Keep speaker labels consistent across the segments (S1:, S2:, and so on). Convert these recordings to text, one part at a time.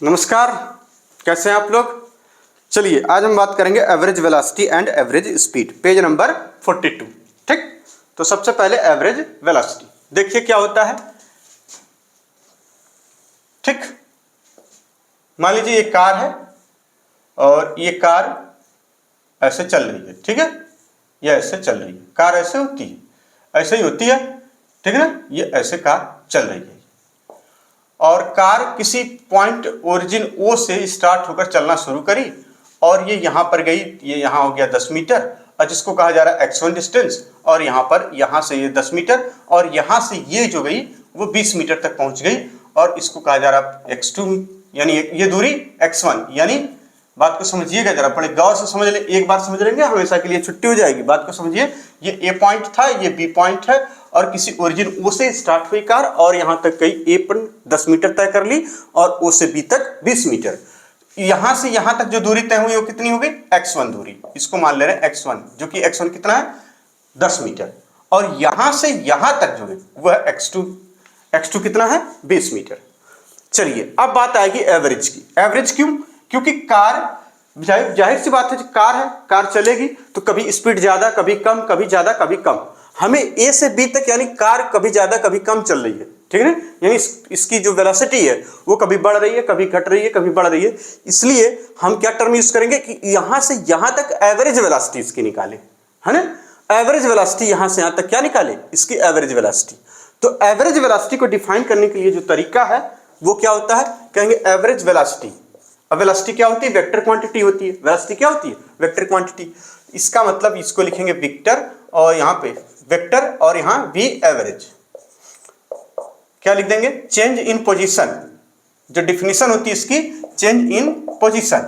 S1: नमस्कार, कैसे हैं आप लोग। चलिए आज हम बात करेंगे average velocity and average speed, page number 42। ठीक, तो सबसे पहले एवरेज वेलोसिटी देखिए क्या होता है। ठीक, मान लीजिए ये कार है और ये कार ऐसे चल रही है। ठीक है, ये ऐसे चल रही है, कार ऐसे होती है, ऐसे ही होती है। ठीक है ना, ये ऐसे कार चल रही है और कार किसी पॉइंट ओरिजिन ओ से स्टार्ट होकर चलना शुरू करी और ये यहां पर गई, ये यहां हो गया 10 मीटर और जिसको कहा जा रहा है x1 डिस्टेंस, और यहां पर यहां से ये 10 मीटर और यहां से ये जो गई वो 20 मीटर तक पहुंच गई और इसको कहा जा रहा है x2, यानी ये दूरी x1। यानी बात को समझिएगा, जरा बड़े गौर से समझ ले, एक बार समझ लेंगे हमेशा के लिए छुट्टी हो जाएगी। बात को समझिए, ये ए पॉइंट था, ये बी पॉइंट है और किसी ओरिजिन ओ से स्टार्ट हुई कार और यहां तक गई, ए पर 10 मीटर तय कर ली और ओ से बी तक 20 मीटर। यहां से यहां तक जो दूरी तय हुई वो कितनी हो गई, x1 दूरी, इसको मान ले रहे हैं x1, जो कि x1 कितना है 10 मीटर, और यहां से यहां तक जो है वह है x2, x2 कितना है 20 मीटर। चलिए अब बात आएगी एवरेज की। एवरेज क्यों? क्योंकि कार, जाहिर सी बात है, कार है, कार चलेगी तो कभी स्पीड ज्यादा कभी कम, कभी ज्यादा कभी कम। हमें ए से बी तक यानी कार कभी ज्यादा कभी कम चल रही है। ठीक है, यानी इसकी जो वेलोसिटी है वो कभी बढ़ रही है, कभी घट रही है, कभी बढ़ रही है। इसलिए हम क्या टर्म यूज करेंगे कि यहां से यहां तक एवरेज वेलोसिटी इसकी निकाले, है ना। एवरेज वेलोसिटी यहां से यहां तक क्या निकाले, इसकी एवरेज वेलोसिटी। तो एवरेज वेलोसिटी को डिफाइन करने के लिए जो तरीका है वो क्या होता है, कहेंगे एवरेज वेलोसिटी। अब वेलोसिटी क्या होती है, वेक्टर क्वांटिटी होती है। वेलोसिटी क्या होती है, वेक्टर क्वांटिटी। इसका मतलब इसको लिखेंगे वेक्टर और यहां पे वेक्टर और यहां वी एवरेज क्या लिख देंगे, चेंज इन पोजीशन। जो डिफिनीशन होती है इसकी, चेंज इन पोजीशन।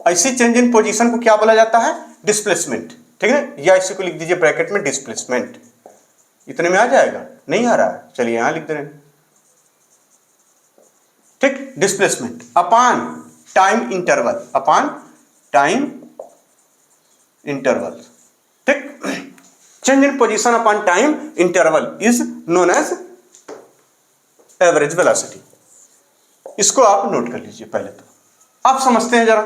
S1: ऐसी चेंज इन पोजीशन को क्या बोला जाता है, डिस्प्लेसमेंट। ठीक है, या इसी को लिख दीजिए ब्रैकेट में डिस्प्लेसमेंट। इतने में आ जाएगा, नहीं आ रहा है, चलिए यहां लिख दे रहे हैं। ठीक, displacement upon time interval, upon time interval. ठीक, change in position upon time interval is known as average velocity. इसको आप नोट कर लीजिए पहले तो। आप समझते हैं जरा,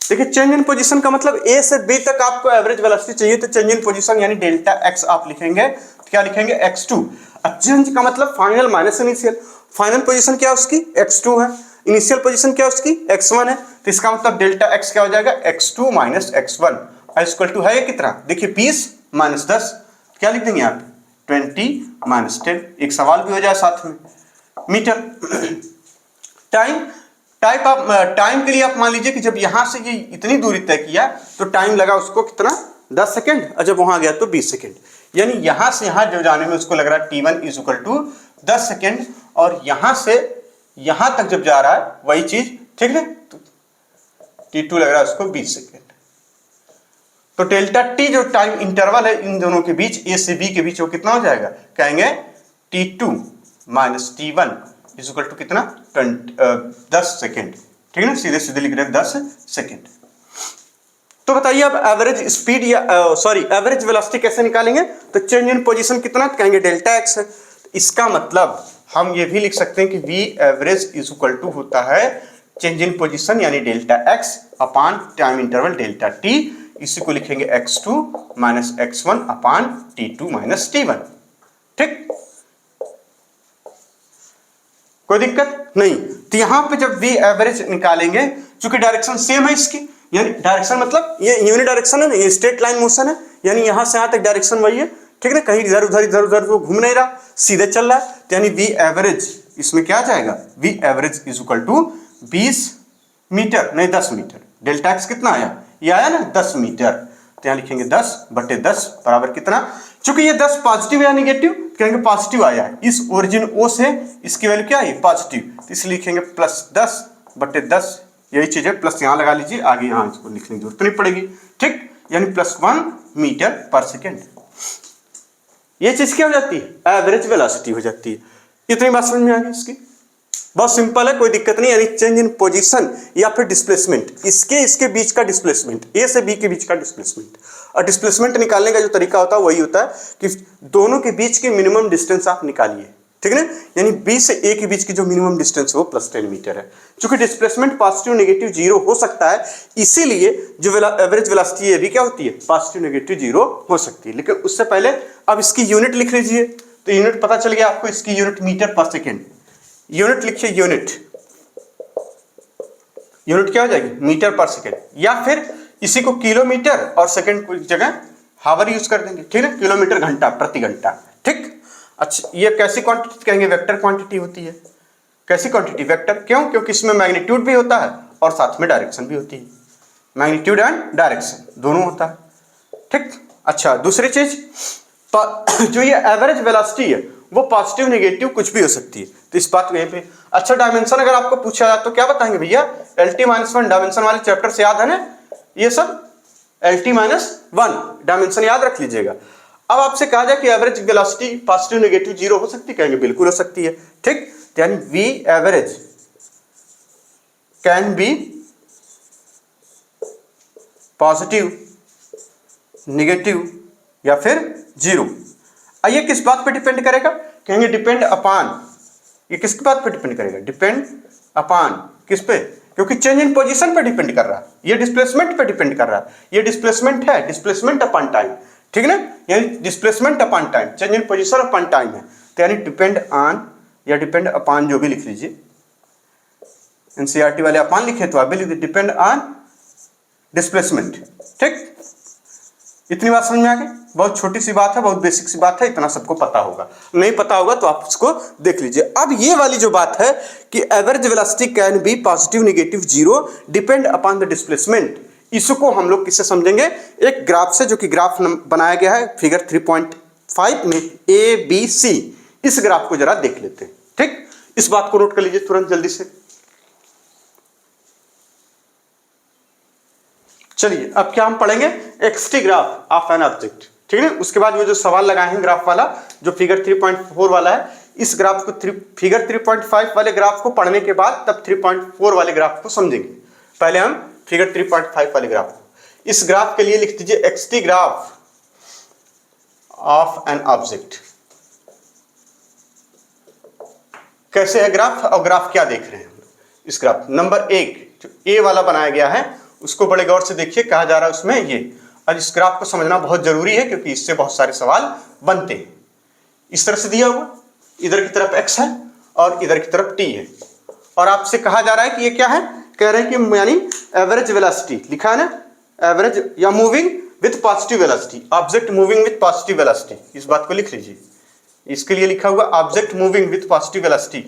S1: देखिए चेंज इन पोजीशन का मतलब ए से बी तक आपको एवरेज वेलोसिटी चाहिए तो चेंज इन पोजीशन यानी डेल्टा एक्स आप लिखेंगे। क्या लिखेंगे, x2। चेंज का मतलब final minus initial. Final position क्या है उसकी, x2 है, इनिशियल पोजीशन क्या है उसकी, x1 है। तो इसका मतलब डेल्टा x क्या हो जाएगा, x2 minus x1 equal to है कितना, देखिए 20 माइनस 10, क्या लिख देंगे आप 20 माइनस 10। एक सवाल भी हो जाए साथ में, मीटर। टाइम, टाइम के लिए आप मान लीजिए कि जब यहां से ये इतनी दूरी तय किया तो टाइम लगा उसको कितना, 10 सेकेंड, और जब वहां गया तो 20 सेकेंड। यानी यहां से यहां जो जाने में उसको लग रहा है t1 is equal to 10 second, और यहां से यहां तक जब जा रहा है वही चीज, ठीक है, तो t2 लग रहा है उसको 20 सेकेंड। तो डेल्टा t जो टाइम इंटरवल है इन दोनों के बीच, ए से बी के बीच, वो कितना हो जाएगा, कहेंगे t2 minus t1 is equal to कितना, 10 सेकेंड। ठीक है ना, सीधे सीधे लिख रहे हैं 10 सेकेंड। तो बताइए अब एवरेज स्पीड या एवरेज वेलोसिटी कैसे निकालेंगे, तो चेंज इन पोजीशन कितना, कहेंगे डेल्टा एक्स है। इसका मतलब हम ये भी लिख सकते हैं कि v average is equal to होता है चेंज इन पोजीशन यानी delta x upon time interval delta t. इसी को लिखेंगे x2 minus x1 upon t2 minus t1। ठीक, कोई दिक्कत नहीं। तो यहां पे जब वी एवरेज निकालेंगे, चूंकि डायरेक्शन सेम है इसकी, यानी डायरेक्शन मतलब ये यूनि डायरेक्शन है ना, ये स्ट्रेट लाइन मोशन है, यानी यहां से यहां तक डायरेक्शन वही है। ठीक है ना, कहीं इधर उधर वो घूम नहीं रहा, सीधे चल रहा है। तो यानी वी एवरेज इसमें क्या आ जाएगा, v average is equal to 20 metre, नहीं 10 मीटर। डेल्टा एक्स कितना आया, ये आया ना 10 मीटर। तो यहां लिखेंगे 10/10 बराबर कितना, चूंकि ये 10 पॉजिटिव या निगेटिव, कहेंगे पॉजिटिव आया है, इस ओरिजिन ओ से इसकी वैल्यू क्या आई, पॉजिटिव, तो इसलिए लिखेंगे प्लस 10/10। यही चीज है, प्लस यहां लगा लीजिए, आगे यहां इसको लिखने की जरूरत नहीं पड़ेगी। ठीक, यानी +1 मीटर पर सेकेंड। ये चीज क्या हो जाती है, एवरेज वेलोसिटी हो जाती है। इतनी बात समझ में आ गई इसकी, बहुत सिंपल है, कोई दिक्कत नहीं। यानी चेंज इन पोजीशन या फिर डिस्प्लेसमेंट, इसके बीच का डिस्प्लेसमेंट, ए से बी के बीच का डिस्प्लेसमेंट। और डिस्प्लेसमेंट निकालने का जो तरीका होता है वही होता है कि दोनों के बीच की मिनिमम डिस्टेंस आप निकालिए। ठीक है ना, यानी बी से ए के बीच की जो मिनिमम डिस्टेंस है वो +10 मीटर है। चूंकि डिस्प्लेसमेंट पॉजिटिव नेगेटिव जीरो हो सकता है, इसीलिए जो एवरेज वेलोसिटी है भी क्या होती है, पॉजिटिव नेगेटिव जीरो हो सकती है। लेकिन उससे पहले अब इसकी यूनिट लिख लीजिए, तो यूनिट पता चल गया आपको, इसकी यूनिट मीटर पर सेकेंड। यूनिट लिखिए, यूनिट क्या हो जाएगी, मीटर पर सेकेंड, या फिर इसी को किलोमीटर और सेकेंड की जगह हावर यूज कर देंगे, ठीक है, किलोमीटर घंटा प्रति घंटा, ठीक। अच्छा, ये कैसी क्वांटिटी कहेंगे, वेक्टर क्वांटिटी होती है। कैसी क्वांटिटी, वेक्टर, क्यों, क्योंकि इसमें मैग्नीट्यूड भी होता है और साथ में डायरेक्शन भी होती है, मैग्नीट्यूड एंड डायरेक्शन दोनों होता है, ठीक। अच्छा, दूसरी चीज, जो ये एवरेज वेलोसिटी है वो पॉजिटिव नेगेटिव कुछ भी हो सकती है, तो इस बात को यहीं पे। अच्छा, डायमेंशन अगर आपको पूछा जाए तो क्या बताएंगे भैया, LT-1 डायमेंशन वाले चैप्टर से याद है ना ये सब, LT-1 डायमेंशन याद रख लीजिएगा। अब आपसे कहा जाए कि average velocity positive negative zero हो सकती है, कहेंगे बिल्कुल हो सकती है, ठीक। यानी V average can be positive negative या फिर जीरो। ये किस बात पे डिपेंड करेगा, कहेंगे डिपेंड अपॉन, ये किसकी बात पे डिपेंड करेगा, डिपेंड अपॉन, किस पे, क्योंकि चेंज इन पोजीशन पे डिपेंड कर रहा है, ये डिस्प्लेसमेंट पे डिपेंड कर रहा है, ये डिस्प्लेसमेंट है, डिस्प्लेसमेंट अपॉन टाइम, ठीक है ना, यानी displacement upon time, change in position upon time है, तो यानी डिपेंड ऑन या डिपेंड अपॉन जो भी लिख लीजिए, एनसीईआरटी वाले अपॉन लिखे तो आप भी लिख दीजिए, डिपेंड ऑन डिस्प्लेसमेंट, ठीक। इतनी बात समझ में आ गई, बहुत छोटी सी बात है, बहुत बेसिक सी बात है, इतना सबको पता होगा, नहीं पता होगा तो आप उसको देख लीजिए। अब ये वाली जो बात है कि average velocity can be positive negative zero depend upon the displacement, इसको हम लोग किससे समझेंगे, एक ग्राफ से, जो कि ग्राफ बनाया गया है फिगर 3.5 में ABC, इस ग्राफ को जरा देख लेते हैं, ठीक। इस बात को नोट कर लीजिए तुरंत जल्दी से। चलिए, अब क्या हम पढ़ेंगे, x t graph of an object, ठीक है। उसके बाद वो जो सवाल लगाए हैं ग्राफ वाला, जो फिगर 3.4 वाला है, इस ग्राफ को फिगर 3.5 वाले ग्राफ को पढ़ने के बाद तब 3.4 वाले ग्राफ को समझेंगे। पहले हम फिगर 3.5 वाले ग्राफ को, इस ग्राफ के लिए लिख दीजिए x t graph of an object. कैसे है ग्राफ, और ग्राफ क्या देख रहे हैं इस ग्राफ। नंबर 1 जो ए वाला बनाया गया है उसको बड़े गौर से देखिए, कहा जा रहा है उसमें ये, और इस ग्राफ को समझना बहुत जरूरी है क्योंकि इससे बहुत सारे सवाल बनते हैं। इस तरह से दिया हुआ, इधर की तरफ x है और इधर की तरफ t है, और आपसे कहा जा रहा है कि ये क्या है, कह रहे हैं कि यानी एवरेज वेलोसिटी लिखा है ना, एवरेज या moving with positive velocity, object moving with positive velocity, इस बात को लिख लीजिए। इसके लिए लिखा हुआ object moving with positive velocity,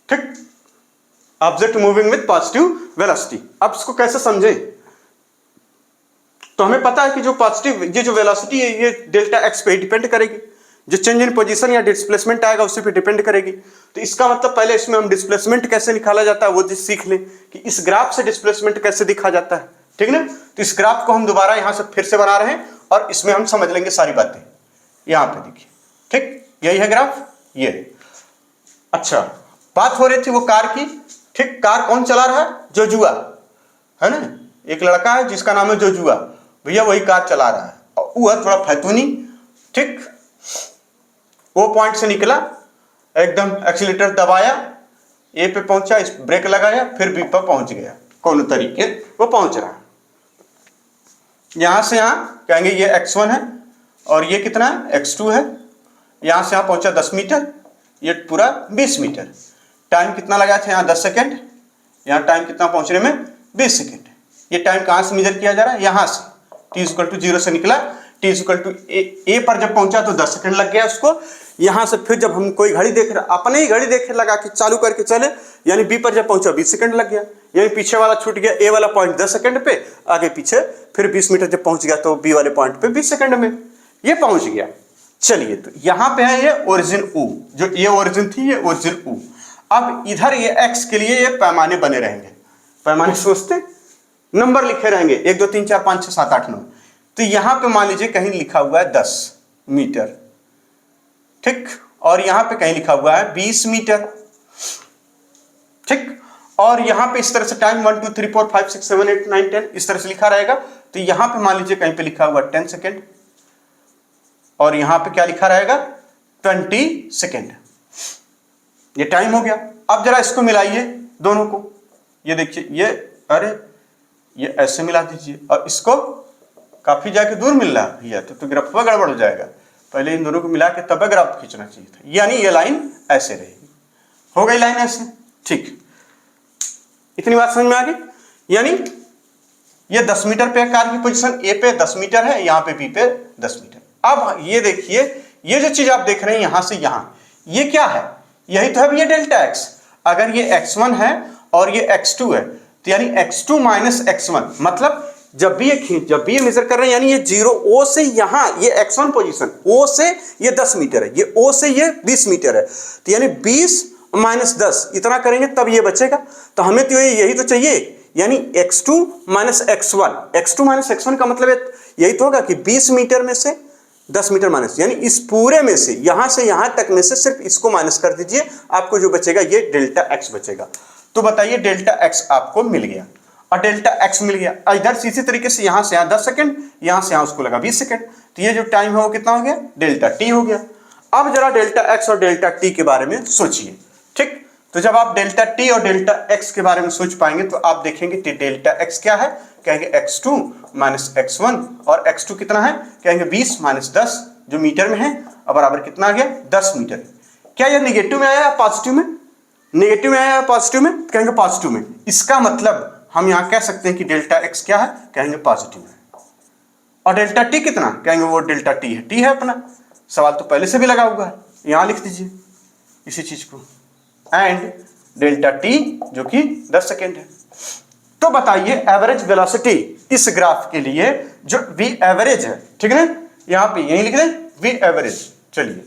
S1: ठीक, object moving with positive velocity. अब इसको कैसे समझे, तो हमें पता है कि जो पॉजिटिव, ये जो वेलोसिटी है ये डेल्टा एक्स पे डिपेंड करेगी, जो चेंज इन पोजीशन या डिस्प्लेसमेंट आएगा उसी पे डिपेंड करेगी। तो इसका मतलब पहले इसमें हम डिस्प्लेसमेंट कैसे निकाला जाता है वो चीज सीख लें कि इस ग्राफ से डिस्प्लेसमेंट कैसे दिखा जाता है, ठीक ना। तो इस ग्राफ को हम दोबारा यहां से फिर से बना रहे हैं और इसमें हम समझ लेंगे सारी बातें। यहां पे देखिए, ठीक, यही है ग्राफ, ये। अच्छा, बात हो रही थी वो कार की, ठीक। कार कौन चला रहा है, जोजुआ है ना, एक लड़का है जिसका नाम है जोजुआ, भैया वही कार चला रहा है, और वो है थोड़ा फैतूनी, ठीक। वो पॉइंट से निकला, एकदम एक्सीलेटर दबाया, ए पे पहुंचा, इस ब्रेक लगाया, फिर बी पर पहुंच गया, कौन तरीके वो पहुंच रहा है। यहां से यहां कहेंगे ये x1 है और ये कितना है, x2 है। यहां से यहां पहुंचा 10 मीटर, ये पूरा 20 मीटर। टाइम कितना लगाया था यहाँ, 10 सेकेंड, यहाँ टाइम कितना पहुंचने में, 20 सेकेंड। ये टाइम कहां से मेजर किया जा रहा है, यहां से, t=0 से निकला, t=a पर जब पहुंचा तो 10 सेकेंड लग गया उसको। यहां से फिर जब हम कोई घड़ी देख रहे, अपने ही घड़ी देख लगा के चालू करके चले, यानी b पर जब पहुंचा 20 सेकेंड लग गया, यानी पीछे वाला छूट गया, a वाला पॉइंट 10 सेकेंड पे, आगे पीछे फिर 20 मीटर जब पहुंच गया तो b वाले पॉइंट पे 20 सेकेंड में ये पहुंच गया। चलिए, तो यहां पे है ये ओरिजिन U, जो ये ओरिजिन थी ये ओरिजिन U। अब इधर ये x के लिए ये पैमाने बने रहेंगे, पैमाने सोचते नंबर लिखे रहेंगे 1 2 3 4 5 6 7 8 9। तो यहां पे मान लीजिए कहीं लिखा हुआ है 10 मीटर, ठीक, और यहां पे कहीं लिखा हुआ है 20 मीटर, ठीक, और यहां पे इस तरह से टाइम 1 2 3 4 5 6 7 8 9 10 इस तरह से लिखा रहेगा। तो यहां पे मान लीजिए कहीं पे लिखा हुआ 10 सेकेंड, और यहां पे क्या लिखा रहेगा 20 सेकेंड। ये टाइम हो गया। अब जरा इसको मिलाइए दोनों को, ये देखिए ये, अरे ये ऐसे मिला दीजिए और इसको काफी जाके दूर मिल रहा है भैया, तो ग्राफ गड़बड़ हो जाएगा। पहले इन दोनों को मिला के तब ग्राफ खींचना चाहिए था, यानी ये लाइन ऐसे रहेगी। हो गई लाइन ऐसे, ठीक। इतनी बात समझ में आ गई। यानी ये 10 मीटर पे कार की पोजीशन ए पे 10 मीटर है, यहाँ पे बी पे 10 मीटर। अब ये देखिए, ये जो चीज आप देख रहे हैं यहां से यहां, ये क्या है? यही तो है भैया डेल्टा एक्स। अगर ये x1 है और ये x2 है, तो यानी x2 माइनस x1, मतलब जब भी ये मेजर कर रहे हैं, यानी ये 0 O से यहां ये x1 पोजीशन, O से ये 10 मीटर है, ये O से ये 20 मीटर है, तो यानी 20 माइनस 10 इतना करेंगे तब ये बचेगा। तो हमें तो यही तो चाहिए, यानी x2 minus x1, x2 minus x1 का मतलब यही तो होगा कि 20 मीटर में से 10 मीटर माइनस, यानी इस पूरे में से यहां तक में से सिर्फ इसको माइनस कर दीजिए, आपको जो बचेगा ये डेल्टा एक्स बचेगा। तो बताइए डेल्टा एक्स आपको मिल गया, और डेल्टा एक्स मिल गया। इधर इसी तरीके से यहां से यहां 10 सेकंड, यहां से यहां उसको लगा 20 सेकंड, तो ये जो टाइम है वो कितना हो गया? डेल्टा टी हो गया। अब जरा डेल्टा एक्स और डेल्टा टी के बारे में सोचिए, ठीक। तो जब आप डेल्टा टी और डेल्टा एक्स के बारे में सोच पाएंगे तो आप देखेंगे कि डेल्टा एक्स क्या है, कहेंगे x2 माइनस x1, और x2 कितना है, कहेंगे 20 माइनस 10 जो मीटर में है, और बराबर कितना आ गया 10 मीटर। क्या यह निगेटिव में आया या पॉजिटिव में? निगेटिव में आया या पॉजिटिव में? कहेंगे पॉजिटिव में। इसका मतलब हम यहां कह सकते हैं कि डेल्टा एक्स क्या है, कहेंगे पॉजिटिव है। और डेल्टा टी कितना, कहेंगे वो डेल्टा टी है, टी है अपना, सवाल तो पहले से भी लगा हुआ है, यहां लिख दीजिए इसी चीज को, एंड डेल्टा टी जो कि 10 सेकेंड है। तो बताइए एवरेज वेलोसिटी इस ग्राफ के लिए जो v एवरेज है, ठीक है ना, यहां पे यही लिख दें v एवरेज। चलिए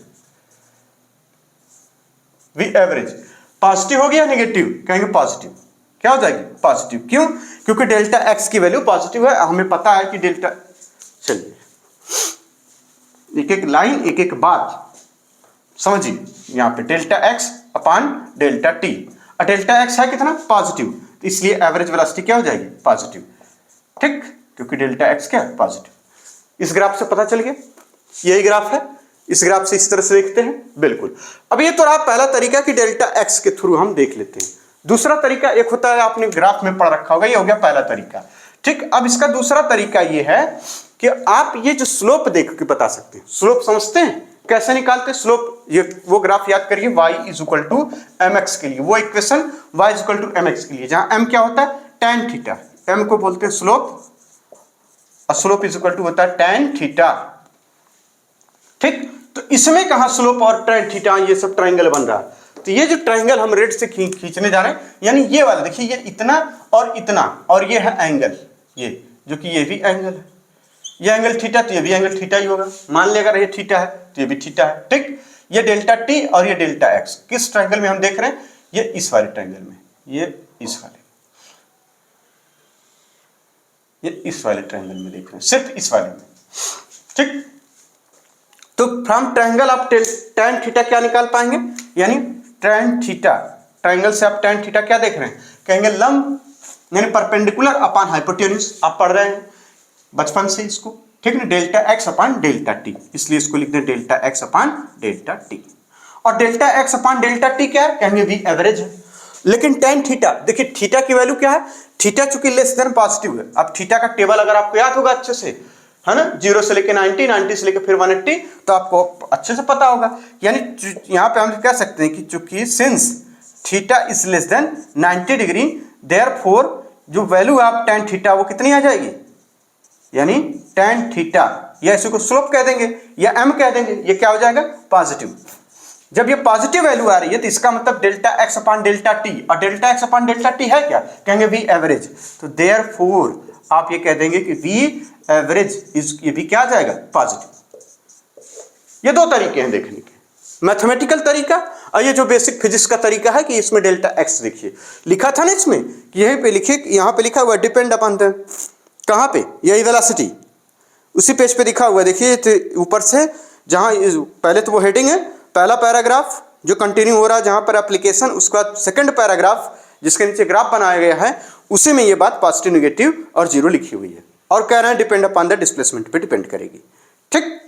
S1: v एवरेज पॉजिटिव हो गया नेगेटिव, कहेंगे पॉजिटिव। क्या हो जाएगी? पॉजिटिव। क्यों? क्योंकि डेल्टा एक्स की वैल्यू पॉजिटिव है, हमें पता है कि डेल्टा, चलिए एक एक लाइन एक एक बात समझिए। यहां पे delta x upon delta t, और डेल्टा एक्स है कितना? पॉजिटिव, इसलिए एवरेज वेलोसिटी क्या हो जाएगी? पॉजिटिव, ठीक, क्योंकि डेल्टा एक्स क्या है? पॉजिटिव। इस ग्राफ से पता चल गया, यही ग्राफ है। इस ग्राफ से इस तरह से देखते हैं, बिल्कुल। अब ये तो रहा पहला तरीका कि डेल्टा एक्स के थ्रू हम देख लेते हैं। दूसरा तरीका एक होता है, आपने ग्राफ में पढ़ रखा होगा, ये हो गया पहला तरीका, ठीक। अब इसका दूसरा तरीका ये है कि आप ये जो स्लोप देख के बता सकते हैं। स्लोप समझते हैं कैसे निकालते स्लोप? ये वो ग्राफ याद करिए, y is equal to m x के लिए, वो equation y is equal to m x के लिए, जहां m क्या होता है? tan थीटा, m को बोलते हैं स्लोप, और स्लोप इज इक्वल टू होता है tan थीटा, ठीक। तो इसमें कहां स्लोप और tan थीटा ये सब ट्रायंगल बन रहा है। तो ये जो ट्रायंगल हम रेड से खींचने जा रहे हैं, यानी ये वाला देखिए, ये इतना और इतना, और ये है एंगल, ये जो कि ये भी एंगल है, ये एंगल थीटा, तो ये भी एंगल थीटा ही होगा। मान लिया अगर ये थीटा है तो ये भी थीटा है, ठीक। ये डेल्टा टी और ये डेल्टा एक्स किस ट्रायंगल में हम देख रहे हैं? ये इस वाले ट्रायंगल में, ये इस वाले, ये इस वाले ट्रायंगल में देख रहे हैं, सिर्फ इस वाले में, ठीक। तो फ्रॉम ट्रायंगल आप tan थीटा क्या निकाल पाएंगे? यानी tan थीटा, ट्रायंगल से आप tan थीटा क्या देख रहे हैं? कहेंगे लंब, यानी परपेंडिकुलर अपॉन हाइपोटेन्यूज। आप पढ़ रहे हैं बचपन से इसको, ठीक है, delta x upon delta t, इसलिए इसको लिख दें delta x upon delta t. और delta x upon delta t क्या है? कहेंगे वी एवरेज है। लेकिन tan थीटा, देखिए थीटा की वैल्यू क्या है? थीटा चूंकि लेस देन पॉजिटिव है। अब थीटा का टेबल अगर आपको याद होगा अच्छे से, है ना, 0 से लेके 90, 90 से लेके फिर 180, तो आपको अच्छे से पता होगा। यानी यहां पे हम कह सकते हैं कि चूंकि since theta is less than 90 degree, therefore जो वैल्यू आप tan थीटा वो कितनी आ जाएगी? यानी tan थीटा, या इसी को स्लोप कह देंगे या m कह देंगे, ये क्या हो जाएगा? पॉजिटिव। जब ये पॉजिटिव वैल्यू आ रही है तो इसका मतलब delta x upon delta t, और delta x upon delta t है क्या? कहेंगे वी एवरेज। तो देयरफॉर आप ये कह देंगे कि वी एवरेज इज, ये भी क्या आ जाएगा? पॉजिटिव। ये दो तरीके हैं देखने के, मैथमेटिकल तरीका और ये जो बेसिक फिजिक्स का तरीका है कि इसमें डेल्टा एक्स देखिए लिखा था ना, इसमें यहीं पे लिखिए, यहाँ पे लिखा हुआ डिपेंड अपॉन द, कहाँ पे? यही वेलोसिटी, उसी पेज पे लिखा हुआ है, देखिए ऊपर से, जहाँ पहले तो वो हेडिंग है, पहला पैराग्राफ जो कंटिन्यू हो रहा है जहाँ पर एप्लीकेशन, उसके बाद सेकंड पैराग्राफ जिसके नीचे ग्राफ बनाया गया है, उसी में ये बात पॉजिटिव, नेगेटिव और जीरो लिखी हुई है, और कह रहे हैं डिपेंड अपॉन द डिस्प्लेसमेंट पे डिपेंड करेगी, ठीक।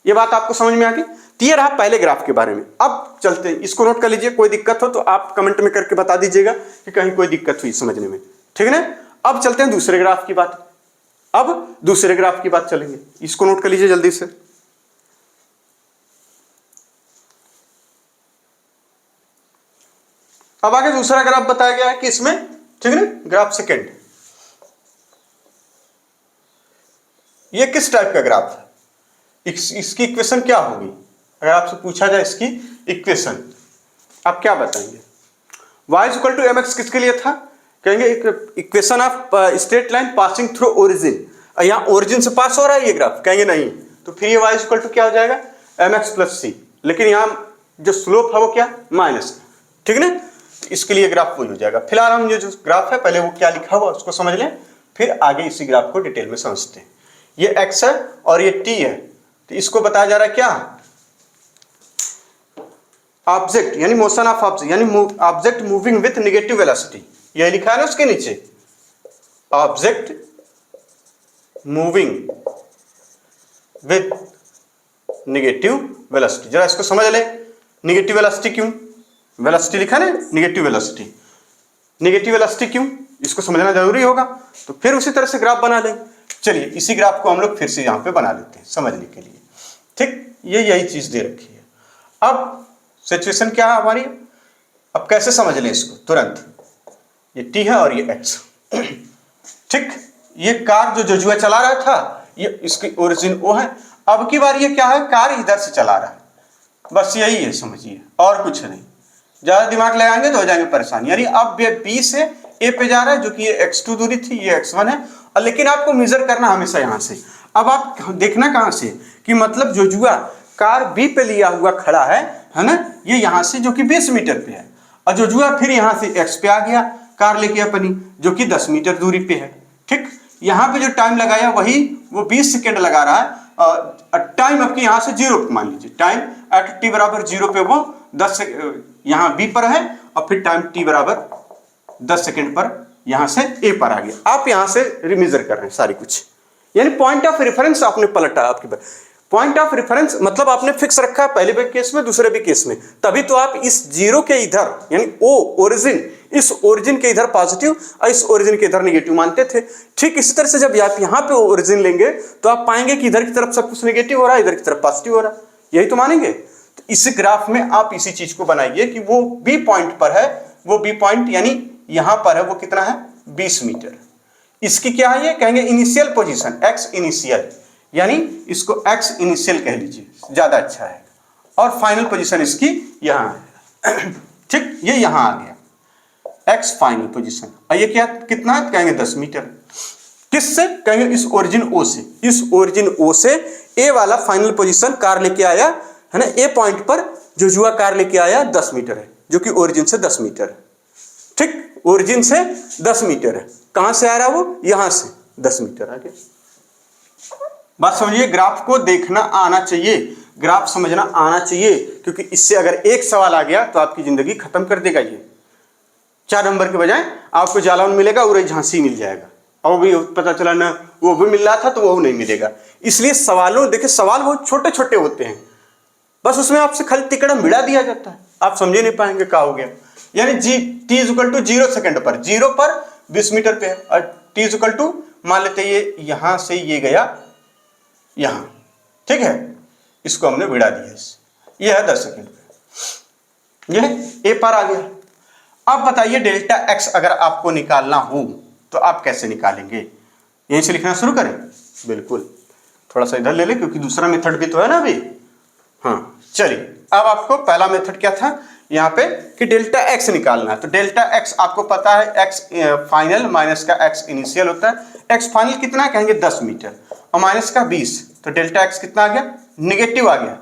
S2: ये बात आपको समझ में आ गई। तो ये रहा पहले ग्राफ के बारे में। अब चलते हैं, इसको नोट कर लीजिए, कोई दिक्कत हो तो आप कमेंट में करके बता दीजिएगा कि कहीं कोई दिक्कत हुई समझने में, ठीक है ना। अब चलते हैं दूसरे ग्राफ की बात। अब दूसरे ग्राफ की बात चलेंगे, इसको नोट कर लीजिए जल्दी से। अब आगे दूसरा ग्राफ बताया गया है कि इसमें, ठीक है ना, ग्राफ सेकेंड। ये किस टाइप का ग्राफ है, इसकी इक्वेशन क्या होगी, अगर आपसे पूछा जाए इसकी इक्वेशन, आप क्या बताएंगे। y equal to m x किसके लिए था, कहेंगे equation of straight line passing through origin, यहाँ ओरिजिन से पास हो रहा है ये ग्राफ, कहेंगे नहीं, तो फिर ये y इक्वल टू क्या हो जाएगा, एम एक्स प्लस सी, लेकिन यहाँ जो स्लोप है वो क्या, माइनस, ठीक है ना। इसके लिए ग्राफ वही हो जाएगा। फिलहाल हम ये जो ग्राफ है पहले वो क्या लिखा हुआ उसको समझ लें, फिर आगे इसी ग्राफ को डिटेल में समझते हैं। ये x है और ये t है, तो इसको बताया जा रहा है क्या, ऑब्जेक्ट यानी मोशन ऑफ ऑब्जेक्ट, यानी object moving with negative velocity, यही लिखा है ना उसके नीचे, object moving with negative velocity. जरा इसको समझ ले, नेगेटिव वेलोसिटी क्यों, वेलोसिटी लिखा है ना, नेगेटिव वेलोसिटी, नेगेटिव वेलोसिटी क्यों, इसको समझना जरूरी होगा। तो फिर उसी तरह से ग्राफ बना लें। चलिए इसी ग्राफ को हम लोग फिर से यहाँ पे बना लेते हैं समझने के लिए, ठीक। ये यही चीज दे रखी है। अब सिचुएशन क्या है हमारी, अब कैसे समझ लें इसको तुरंत, ये t है और ये x, ठीक। ये कार जो जोजुआ चला रहा था, ये इसकी ओरिजिन O है। अब की बार ये क्या है, कार इधर से चला रहा है, बस यही है, समझिए, और कुछ नहीं। ज्यादा दिमाग लगाएंगे तो हो जाएंगे परेशान। यानी अब ये B से A पे जा रहा है, जो कि ये x2 दूरी थी, ये x1 है, और लेकिन आपको मेजर करना हमेशा यहाँ से। अब आप देखना कहाँ से कि मतलब जोजुआ कार B पे लिया हुआ खड़ा है ना, ये यहाँ से जो कि 20 मीटर पे है, और जोजुआ फिर यहाँ से x पे आ गया कार लेके अपनी, जो कि 10 मीटर दूरी पे है, ठीक। यहाँ पे जो टाइम लगाया वही वो 20 सेकेंड लगा रहा है। टाइम आपके यहाँ से 0 मान लीजिए, टाइम एट t बराबर 0 पे वो 10 यहाँ B पर है, और फिर टाइम t बराबर 10 सेकेंड पर यहाँ से A पर आ गया। आप यहाँ से रिमेजर कर रहे हैं सारी कुछ, यानी पॉइंट ऑफ रेफरेंस आपने पलटा, आपके पॉइंट ऑफ रेफरेंस मतलब आपने फिक्स रखा है पहले भी केस में दूसरे भी केस में, तभी तो आप इस जीरो के इधर यानी O ओरिजिन, इस ओरिजिन के इधर पॉजिटिव और इस ओरिजिन के इधर नेगेटिव मानते थे। ठीक इसी तरह से जब आप यहाँ पे ओरिजिन लेंगे तो आप पाएंगे कि इधर की तरफ सब कुछ नेगेटिव हो रहा है, इधर की तरफ पॉजिटिव हो रहा है, यही तो मानेंगे। तो इस ग्राफ में आप इसी चीज को बनाइए कि वो बी पॉइंट पर है, वो बी पॉइंट यानी यहां पर है, वो कितना है 20 मीटर। इसकी क्या है, ये कहेंगे इनिशियल पोजीशन, एक्स इनिशियल, यानी इसको एक्स इनिशियल कह लीजिए, ज्यादा अच्छा है। और फाइनल पोजीशन इसकी यहां है, ठीक, ये यहां आ गया एक्स फाइनल पोजीशन। और ये क्या कितना है, कहेंगे 10 मीटर। किससे, कहेंगे इस ओरिजिन ओ से, इस ओरिजिन ओ से ए वाला फाइनल पोजीशन कार लेके आया है ना, ए पॉइंट पर जो जुआ कार लेके आया 10 मीटर है, जो कि ओरिजिन से 10 मीटर है, ठीक, ओरिजिन से 10 मीटर है। कहां से आ रहा है वो, यहां से 10 मीटर आ गया। बात समझिए, ग्राफ को देखना आना चाहिए, ग्राफ समझना आना चाहिए, क्योंकि इससे अगर एक सवाल आ गया तो आपकी जिंदगी खत्म कर देगा। ये 4 नंबर के बजाय आपको जालौन मिलेगा, उरे झांसी मिल जाएगा, और भी पता चला ना वो भी मिल रहा था तो वो नहीं मिलेगा। इसलिए सवालों, देखिए सवाल बहुत छोटे छोटे होते हैं, बस उसमें आपसे खाली तिकड़ा मिला दिया जाता है, आप समझे नहीं पाएंगे क्या हो गया। यानी t इक्वल टू 0 सेकंड पर, 0 पर 20 मीटर पे है, और t इक्वल टू मान लेते हैं ये यहां से ये गया यहां, ठीक है, इसको हमने भिड़ा दिया, ये है 10 सेकंड पे, ये ए पर आ गया। अब बताइए डेल्टा एक्स अगर आपको निकालना हो तो आप कैसे निकालेंगे, यहीं से लिखना शुरू करें। बिल्कुल, थोड़ा सा इधर ले लें क्योंकि दूसरा मेथड भी तो है ना अभी। हाँ चलिए, अब आपको पहला मेथड क्या था यहाँ पे कि डेल्टा एक्स निकालना है। तो डेल्टा एक्स आपको पता है एक्स फाइनल माइनस का एक्स इनिशियल होता है। एक्स फाइनल कितना है, कहेंगे 10 मीटर, और माइनस का 20, तो डेल्टा एक्स कितना आ गया, नेगेटिव आ गया,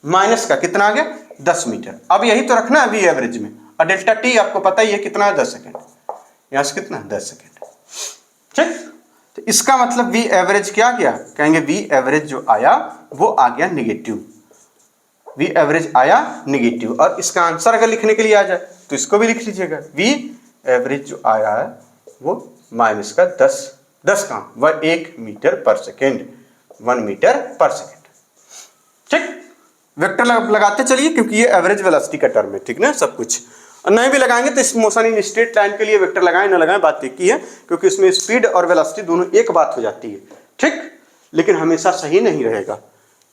S2: माइनस का कितना आ गया 10 मीटर। अब यही तो रखना है अभी एवरेज में। और डेल्टा टी आपको पता ही है कितना है 10 सेकेंड, यहाँ से कितना 10 सेकेंड, ठीक। तो इसका मतलब वी एवरेज क्या गया, कहेंगे वी एवरेज जो आया वो आ गया निगेटिव, वी एवरेज आया निगेटिव। और इसका आंसर अगर लिखने के लिए आ जाए तो इसको भी लिख लीजिएगा, वी एवरेज जो आया है वो माइनस का 10 का 1 मीटर पर सेकेंड, 1 मीटर पर सेकेंड, ठीक। वेक्टर लगाते चलिए, क्योंकि ये एवरेज वेलोसिटी का टर्म है, ठीक ना सब कुछ। और नहीं भी लगाएंगे तो इस मोशन इन स्ट्रेट लाइन के लिए वेक्टर लगाएं ना लगाएं बात एक ही है, क्योंकि इसमें स्पीड और वेलोसिटी दोनों एक बात हो जाती है, ठीक। लेकिन हमेशा सही नहीं रहेगा,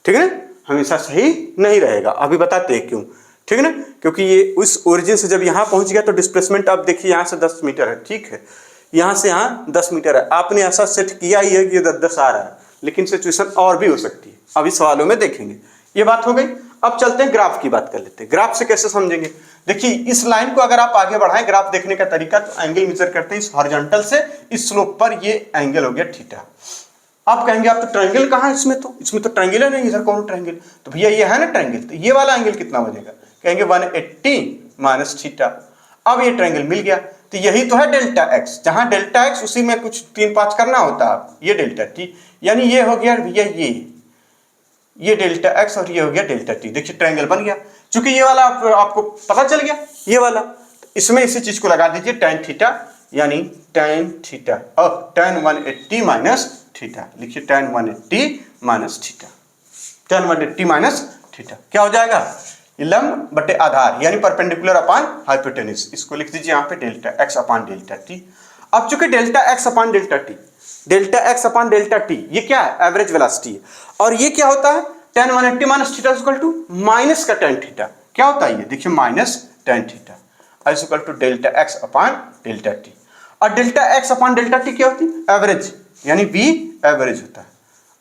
S2: ठीक है ना, हमेशा सही नहीं रहेगा। अभी बताते हैं क्यों, ठीक है ना, क्योंकि ये उस ओरिजिन से जब यहाँ पहुंच गया तो डिस्प्लेसमेंट अब देखिए यहाँ से 10 मीटर है, ठीक है, यहाँ से यहाँ 10 मीटर है। आपने ऐसा सेट किया ही है कि ये 10 आ रहा है, लेकिन सिचुएशन और भी हो सकती है, अभी सवालों में देखेंगे। ये बात हो गई। अब चलते हैं ग्राफ की बात कर लेते हैं। ग्राफ से कैसे समझेंगे, देखिए इस लाइन को अगर आप आगे बढ़ाएं, ग्राफ देखने का तरीका, तो एंगल मेजर करते हैं इस हॉरिजॉन्टल से इस स्लोप पर, ये एंगल हो गया थीटा। आप कहेंगे आप तो ट्रायंगल कहाँ है इसमें तो ट्रायंगल है नहीं, इधर कौन ट्रायंगल, तो भैया ये है ना ट्रायंगल, तो ये वाला एंगल कितना बनेगा, कहेंगे 180 माइनस थीटा। अब ये ट्रायंगल मिल गया, तो यही तो है डेल्टा एक्स, जहां डेल्टा एक्स उसी में कुछ 3-5 करना होता है, ये डेल्टा टी, यानी ये हो गया भैया ये डेल्टा एक्स और ये हो गया डेल्टा टी। देखिए ट्रायंगल बन गया। चूंकि ये वाला आपको पता चल गया, ये वाला, इसमें इसी चीज को लगा दीजिए tan थीटा, यानी tan थीटा और tan 180 माइनस थीटा। लिखिए tan 180 minus theta, tan 180 minus theta क्या हो जाएगा, लंब बटे आधार, यानी परपेंडिकुलर अपान हाइपोटेन्यूज। इसको लिख दीजिए यहाँ पे delta x upon delta T. अब चूंकि delta x upon delta T, delta x upon delta T ये क्या है, एवरेज वेलोसिटी है, और ये क्या होता है tan 180 minus theta equal to minus का tan थीटा। क्या होता है ये, देखिए minus tan theta is equal to delta x upon delta t. और delta x upon delta t क्या होती है, एवरेज, यानी v एवरेज होता है।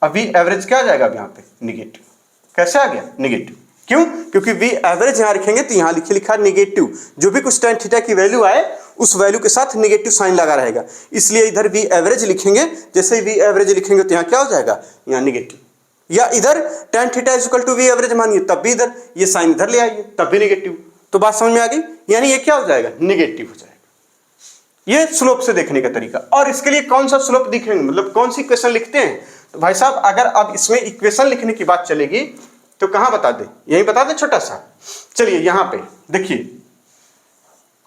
S2: अब v एवरेज क्या आ जाएगा अब यहाँ पे, निगेटिव। कैसे आ गया, निगेटिव। क्यों, क्योंकि v एवरेज यहाँ लिखेंगे तो यहाँ लिखा निगेटिव, जो भी कुछ tan थीटा की वैल्यू आए उस वैल्यू के साथ निगेटिव साइन लगा रहेगा, इसलिए इधर v एवरेज लिखेंगे। जैसे v एवरेज लिखेंगे तो यहाँ क्या हो जाएगा, यहाँ निगेटिव। या इधर tan theta is equal to v average मानिए, तब भी इधर ये साइन इधर ले आइए, तब भी निगेटिव। तो बात समझ में आ गई, यानी ये क्या हो जाएगा, निगेटिव हो जाएगा। ये स्लोप से देखने का तरीका। और इसके लिए कौन सा स्लोप दिखेंगे, मतलब कौन सी इक्वेशन लिखते हैं, तो भाई साहब अगर अब इसमें इक्वेशन लिखने की बात चलेगी तो कहां बता दे, यही बता दे छोटा सा। चलिए यहां पे देखिए,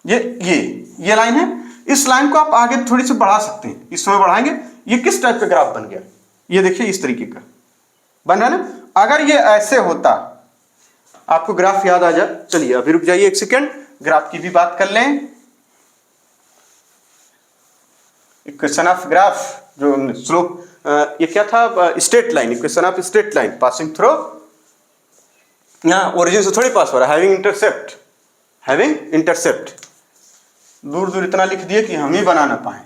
S2: ये लाइन है, इस लाइन को आप आगे थोड़ी सी बढ़ा सकते हैं, इसमें बढ़ाएंगे, ये किस टाइप का ग्राफ बन गया, ये देखिए इस तरीके का बन रहा है ना। अगर ये ऐसे होता, आपको ग्राफ याद आ जाए, चलिए अभी रुक जाइए एक सेकेंड, ग्राफ की भी बात कर लें। इक्वेशन ऑफ ग्राफ, जो स्लोप, ये क्या था, straight line, equation of straight line passing through, यहाँ ओरिजिन से थोड़ी पास हो रहा है, हैविंग इंटरसेप्ट। दूर दूर इतना लिख दिए कि हम ही बना ना पाए।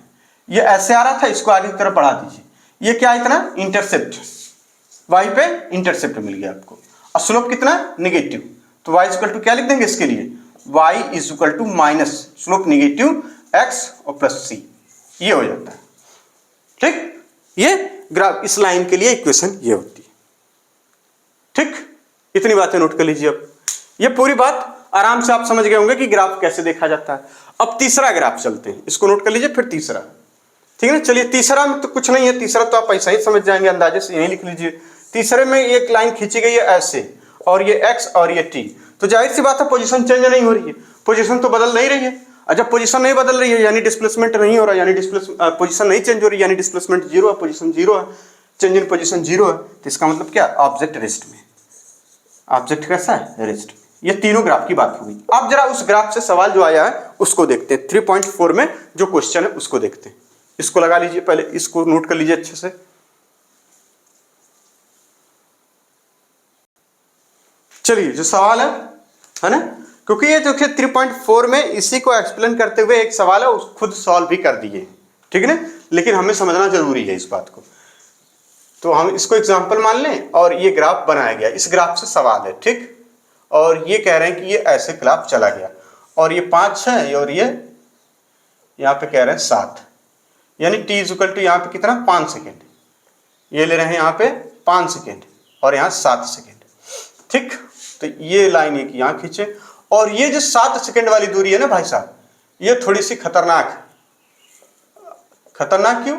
S2: ये ऐसे आ रहा था, इसको आगे की तरफ बढ़ा दीजिए, ये क्या इतना इंटरसेप्ट, वाई पे इंटरसेप्ट मिल गया आपको, और स्लोप कितना निगेटिव, तो वाई इक्वल टू क्या लिख देंगे इसके लिए, y is equal to minus slope negative x और प्लस सी, ये हो जाता है, ठीक। ये ग्राफ, इस लाइन के लिए इक्वेशन ये होती है, ठीक। इतनी बातें नोट कर लीजिए। अब ये पूरी बात आराम से आप समझ गए होंगे कि ग्राफ कैसे देखा जाता है। अब तीसरा ग्राफ चलते हैं, इसको नोट कर लीजिए, फिर तीसरा, ठीक है ना। चलिए तीसरा में तो कुछ नहीं है, तीसरा तो आप ऐसा ही समझ जाएंगे अंदाजे से, यही लिख लीजिए। तीसरे में एक लाइन खींची गई है ऐसे, और ये x और ये t, तो जाहिर सी बात है पोजीशन चेंज नहीं हो रही है, पोजीशन तो बदल नहीं रही है। और जब पोजीशन नहीं बदल रही है यानी डिस्प्लेसमेंट नहीं हो रहा, यानी पोजीशन नहीं चेंज हो रही, यानी डिस्प्लेसमेंट जीरो है, पोजीशन जीरो है, चेंज इन पोजीशन जीरो है। तो इसका मतलब क्या, ऑब्जेक्ट रेस्ट में, ऑब्जेक्ट कैसा है, रेस्ट। ये तीनों ग्राफ की बात हुई। अब जरा उस ग्राफ से सवाल जो आया है उसको देखते हैं। 3.4 में जो क्वेश्चन है उसको देखते हैं। इसको लगा लीजिए, पहले इसको नोट कर लीजिए अच्छे से। चलिए जो सवाल है ना, क्योंकि ये देखिए 3.4 में इसी को एक्सप्लेन करते हुए एक सवाल है, उस खुद सॉल्व भी कर दिए, ठीक है ना, लेकिन हमें समझना जरूरी है इस बात को। तो हम इसको एग्जांपल मान लें, और ये ग्राफ बनाया गया, इस ग्राफ से सवाल है, ठीक। और ये कह रहे हैं कि ये ऐसे ग्राफ चला गया, और ये 5 है, और ये यहाँ पे कह रहे हैं 7, यानी t इक्वल टू यहाँ पे कितना, 5 सेकेंड, ये ले रहे हैं यहाँ पे 5 सेकेंड और यहाँ 7 सेकेंड, ठीक। तो ये लाइन एक यहाँ खींचे, और ये जो 7 सेकेंड वाली दूरी है ना भाई साहब, ये थोड़ी सी खतरनाक है। खतरनाक क्यों,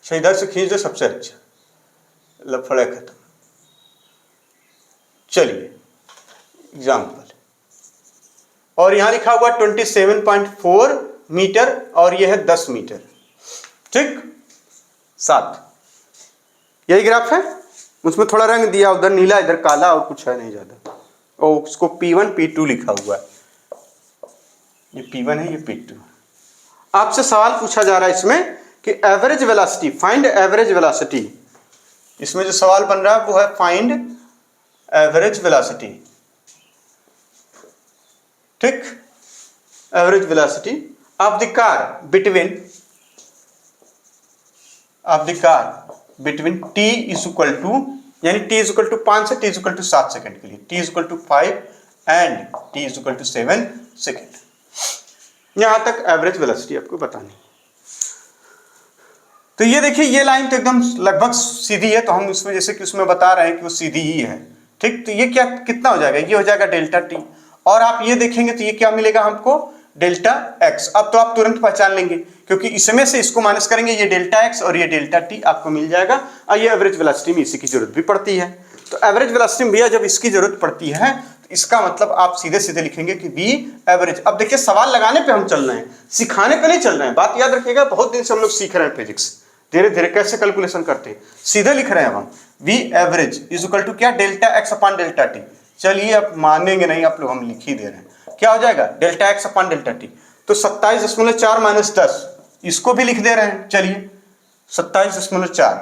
S2: इधर से खींच दो सबसे अच्छा, लफड़े खत्म। चलिए एग्जाम्पल, और यहां लिखा हुआ 27.4 मीटर और यह है 10 मीटर, ठीक। 7, यही ग्राफ है, उसमें थोड़ा रंग दिया, उधर नीला इधर काला, और कुछ है नहीं ज्यादा। और उसको P1 P2 लिखा हुआ है, ये P1 है, ये P2। आपसे सवाल पूछा जा रहा है इसमें कि average velocity, find average velocity. इसमें जो सवाल बन रहा है वो है फाइंड एवरेज वेलोसिटी। ठीक, average velocity of the car between t is equal to, यानी t इज इक्वल टू 5 से t is equal to 7 second के लिए, t is equal to 5 and t is equal to 7 second. यहां तक average velocity आपको बतानी। तो ये देखिए, ये लाइन तो एकदम लगभग सीधी है, तो हम इसमें जैसे कि उसमें बता रहे हैं कि वो सीधी ही है। ठीक, तो ये क्या कितना हो जाएगा, ये हो जाएगा डेल्टा टी, और आप ये देखेंगे तो ये क्या मिलेगा हमको, डेल्टा एक्स। अब तो आप तुरंत पहचान लेंगे क्योंकि इसमें से इसको माइनस करेंगे, ये डेल्टा एक्स और ये डेल्टा टी आपको मिल जाएगा। और ये एवरेज वेलोसिटी में इसी की जरूरत भी पड़ती है। तो एवरेज वेलोसिटी में भैया जब इसकी जरूरत पड़ती है तो इसका मतलब आप सीधे सीधे लिखेंगे कि वी एवरेज। अब देखिए, सवाल लगाने पे हम चल रहे हैं, सिखाने पे नहीं चल रहे हैं। बात याद रखिएगा, बहुत दिन से हम लोग सीख रहे हैं फिजिक्स, धीरे धीरे कैसे कैलकुलेशन करते हैं, सीधे लिख रहे हैं हम। V average is equal to क्या, delta x upon delta t. चलिए, आप मानेंगे नहीं आप लोग, हम लिख ही दे रहे हैं। क्या हो जाएगा, delta x upon delta T. तो 27.4 माइनस 10, इसको भी लिख दे रहे हैं। चलिए, 27.4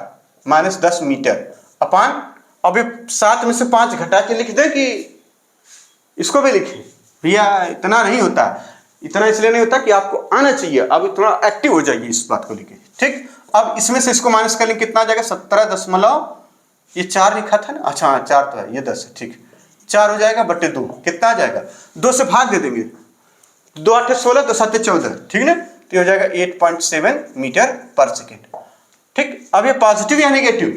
S2: माइनस 10 मीटर अपॉन, अब ये 7 में से 5 घटा के लिख दे कि इसको भी लिखें। भैया इतना नहीं होता, इतना इसलिए नहीं होता कि आपको आना चाहिए, अब थोड़ा एक्टिव हो जाइए इस बात को लेके। ठीक, अब इसमें से इसको माइनस कर लें, कितना आ जाएगा, 17 ये 4 लिखा था ना, अच्छा हाँ 4 तो है, ये 10 है। ठीक, 4 हो जाएगा बटे 2, कितना आ जाएगा, 2 से भाग दे देंगे, 2 8 16, 2 7 14, ठीक ना। तो हो जाएगा 8.7 मीटर पर सेकेंड। ठीक, अब ये पॉजिटिव या नेगेटिव,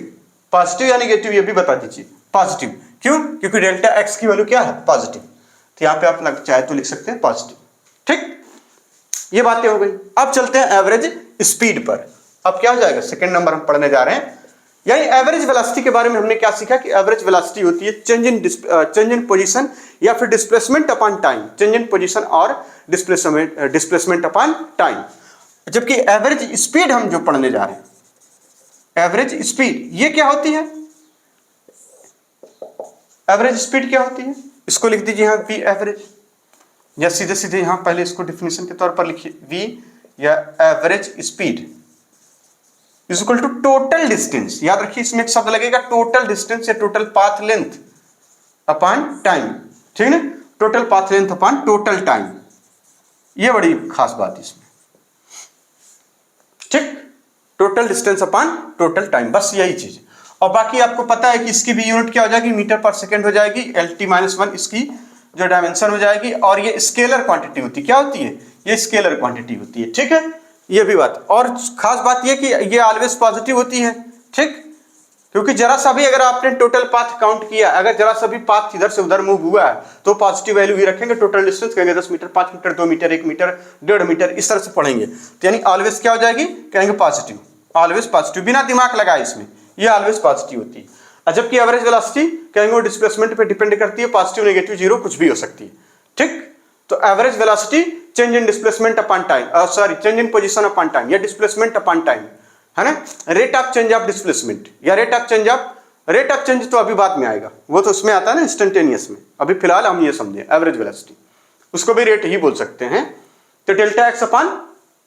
S2: पॉजिटिव या नेगेटिव ये भी बता दीजिए। पॉजिटिव, क्यों, क्योंकि डेल्टा एक्स की वैल्यू क्या है, पॉजिटिव। तो यहाँ पे आप चाहे तो लिख सकते हैं पॉजिटिव। ठीक, ये बातें हो गई। अब चलते हैं एवरेज स्पीड पर। अब क्या हो जाएगा, सेकंड नंबर हम पढ़ने जा रहे हैं। यानी एवरेज वेलोसिटी के बारे में हमने क्या सीखा कि एवरेज वेलोसिटी होती है चेंज इन पोजीशन या फिर displacement upon time, change in position और डिस्प्लेसमेंट अपॉन टाइम। जबकि एवरेज स्पीड हम जो पढ़ने जा रहे हैं, एवरेज स्पीड ये क्या होती है, एवरेज स्पीड क्या होती है, इसको लिख दीजिए यहाँ वी एवरेज, या सीधे सीधे यहाँ पहले इसको डिफिनेशन के तौर पर लिखिए, वी या average speed is equal to total distance. याद रखिए, इसमें एक शब्द लगेगा टोटल डिस्टेंस या total path length upon time. ठीक है ना, total path length upon total time, ये बड़ी खास बात इसमें। ठीक, total distance upon total time, बस यही चीज। और बाकी आपको पता है कि इसकी भी यूनिट क्या हो जाएगी, मीटर पर सेकेंड हो जाएगी, LT-1 इसकी जो डायमेंशन हो जाएगी। और ये स्केलर क्वांटिटी होती है, क्या होती है, ये स्केलर क्वांटिटी होती है। ठीक है, ये भी बात। और खास बात ये कि ये ऑलवेज पॉजिटिव होती है। ठीक, क्योंकि जरा सा भी अगर आपने टोटल पाथ काउंट किया, अगर जरा सा भी पाथ इधर से उधर मूव हुआ है तो पॉजिटिव वैल्यू ही रखेंगे। टोटल डिस्टेंस कहेंगे 10 metre, 5 metre, 2 metre, 1 metre, 1.5 metre, इस तरह से पढ़ेंगे। तो यानी ऑलवेज क्या हो जाएगी, कहेंगे पॉजिटिव, ऑलवेज पॉजिटिव, बिना दिमाग लगाए इसमें, ये ऑलवेज पॉजिटिव होती है। जबकि एवरेज वेलोसिटी कहेंगे वो डिस्प्लेसमेंट पे डिपेंड करती है, पॉजिटिव, नेगेटिव, जीरो, कुछ भी हो सकती है। ठीक, तो average velocity change in displacement upon time, sorry change in position upon time या डिस्प्लेसमेंट अपॉन टाइम, है ना। Rate of change of displacement या रेट ऑफ चेंज तो अभी बाद में आएगा, वो तो उसमें आता है ना इंस्टेंटेनियस में। अभी फिलहाल हम ये समझे एवरेज वेलोसिटी, उसको भी रेट ही बोल सकते हैं। तो delta x upon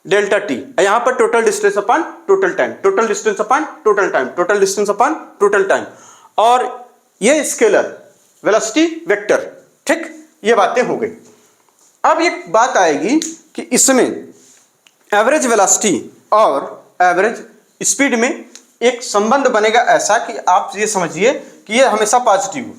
S2: delta T, यहां पर total distance upon total time, total distance upon total time, total distance upon total time, और ये स्केलर वेलोसिटी वेक्टर। ठीक, ये बातें हो गई। अब एक बात आएगी कि इसमें एवरेज वेलोसिटी और एवरेज स्पीड में एक संबंध बनेगा ऐसा कि आप ये समझिए कि ये हमेशा पॉजिटिव हो,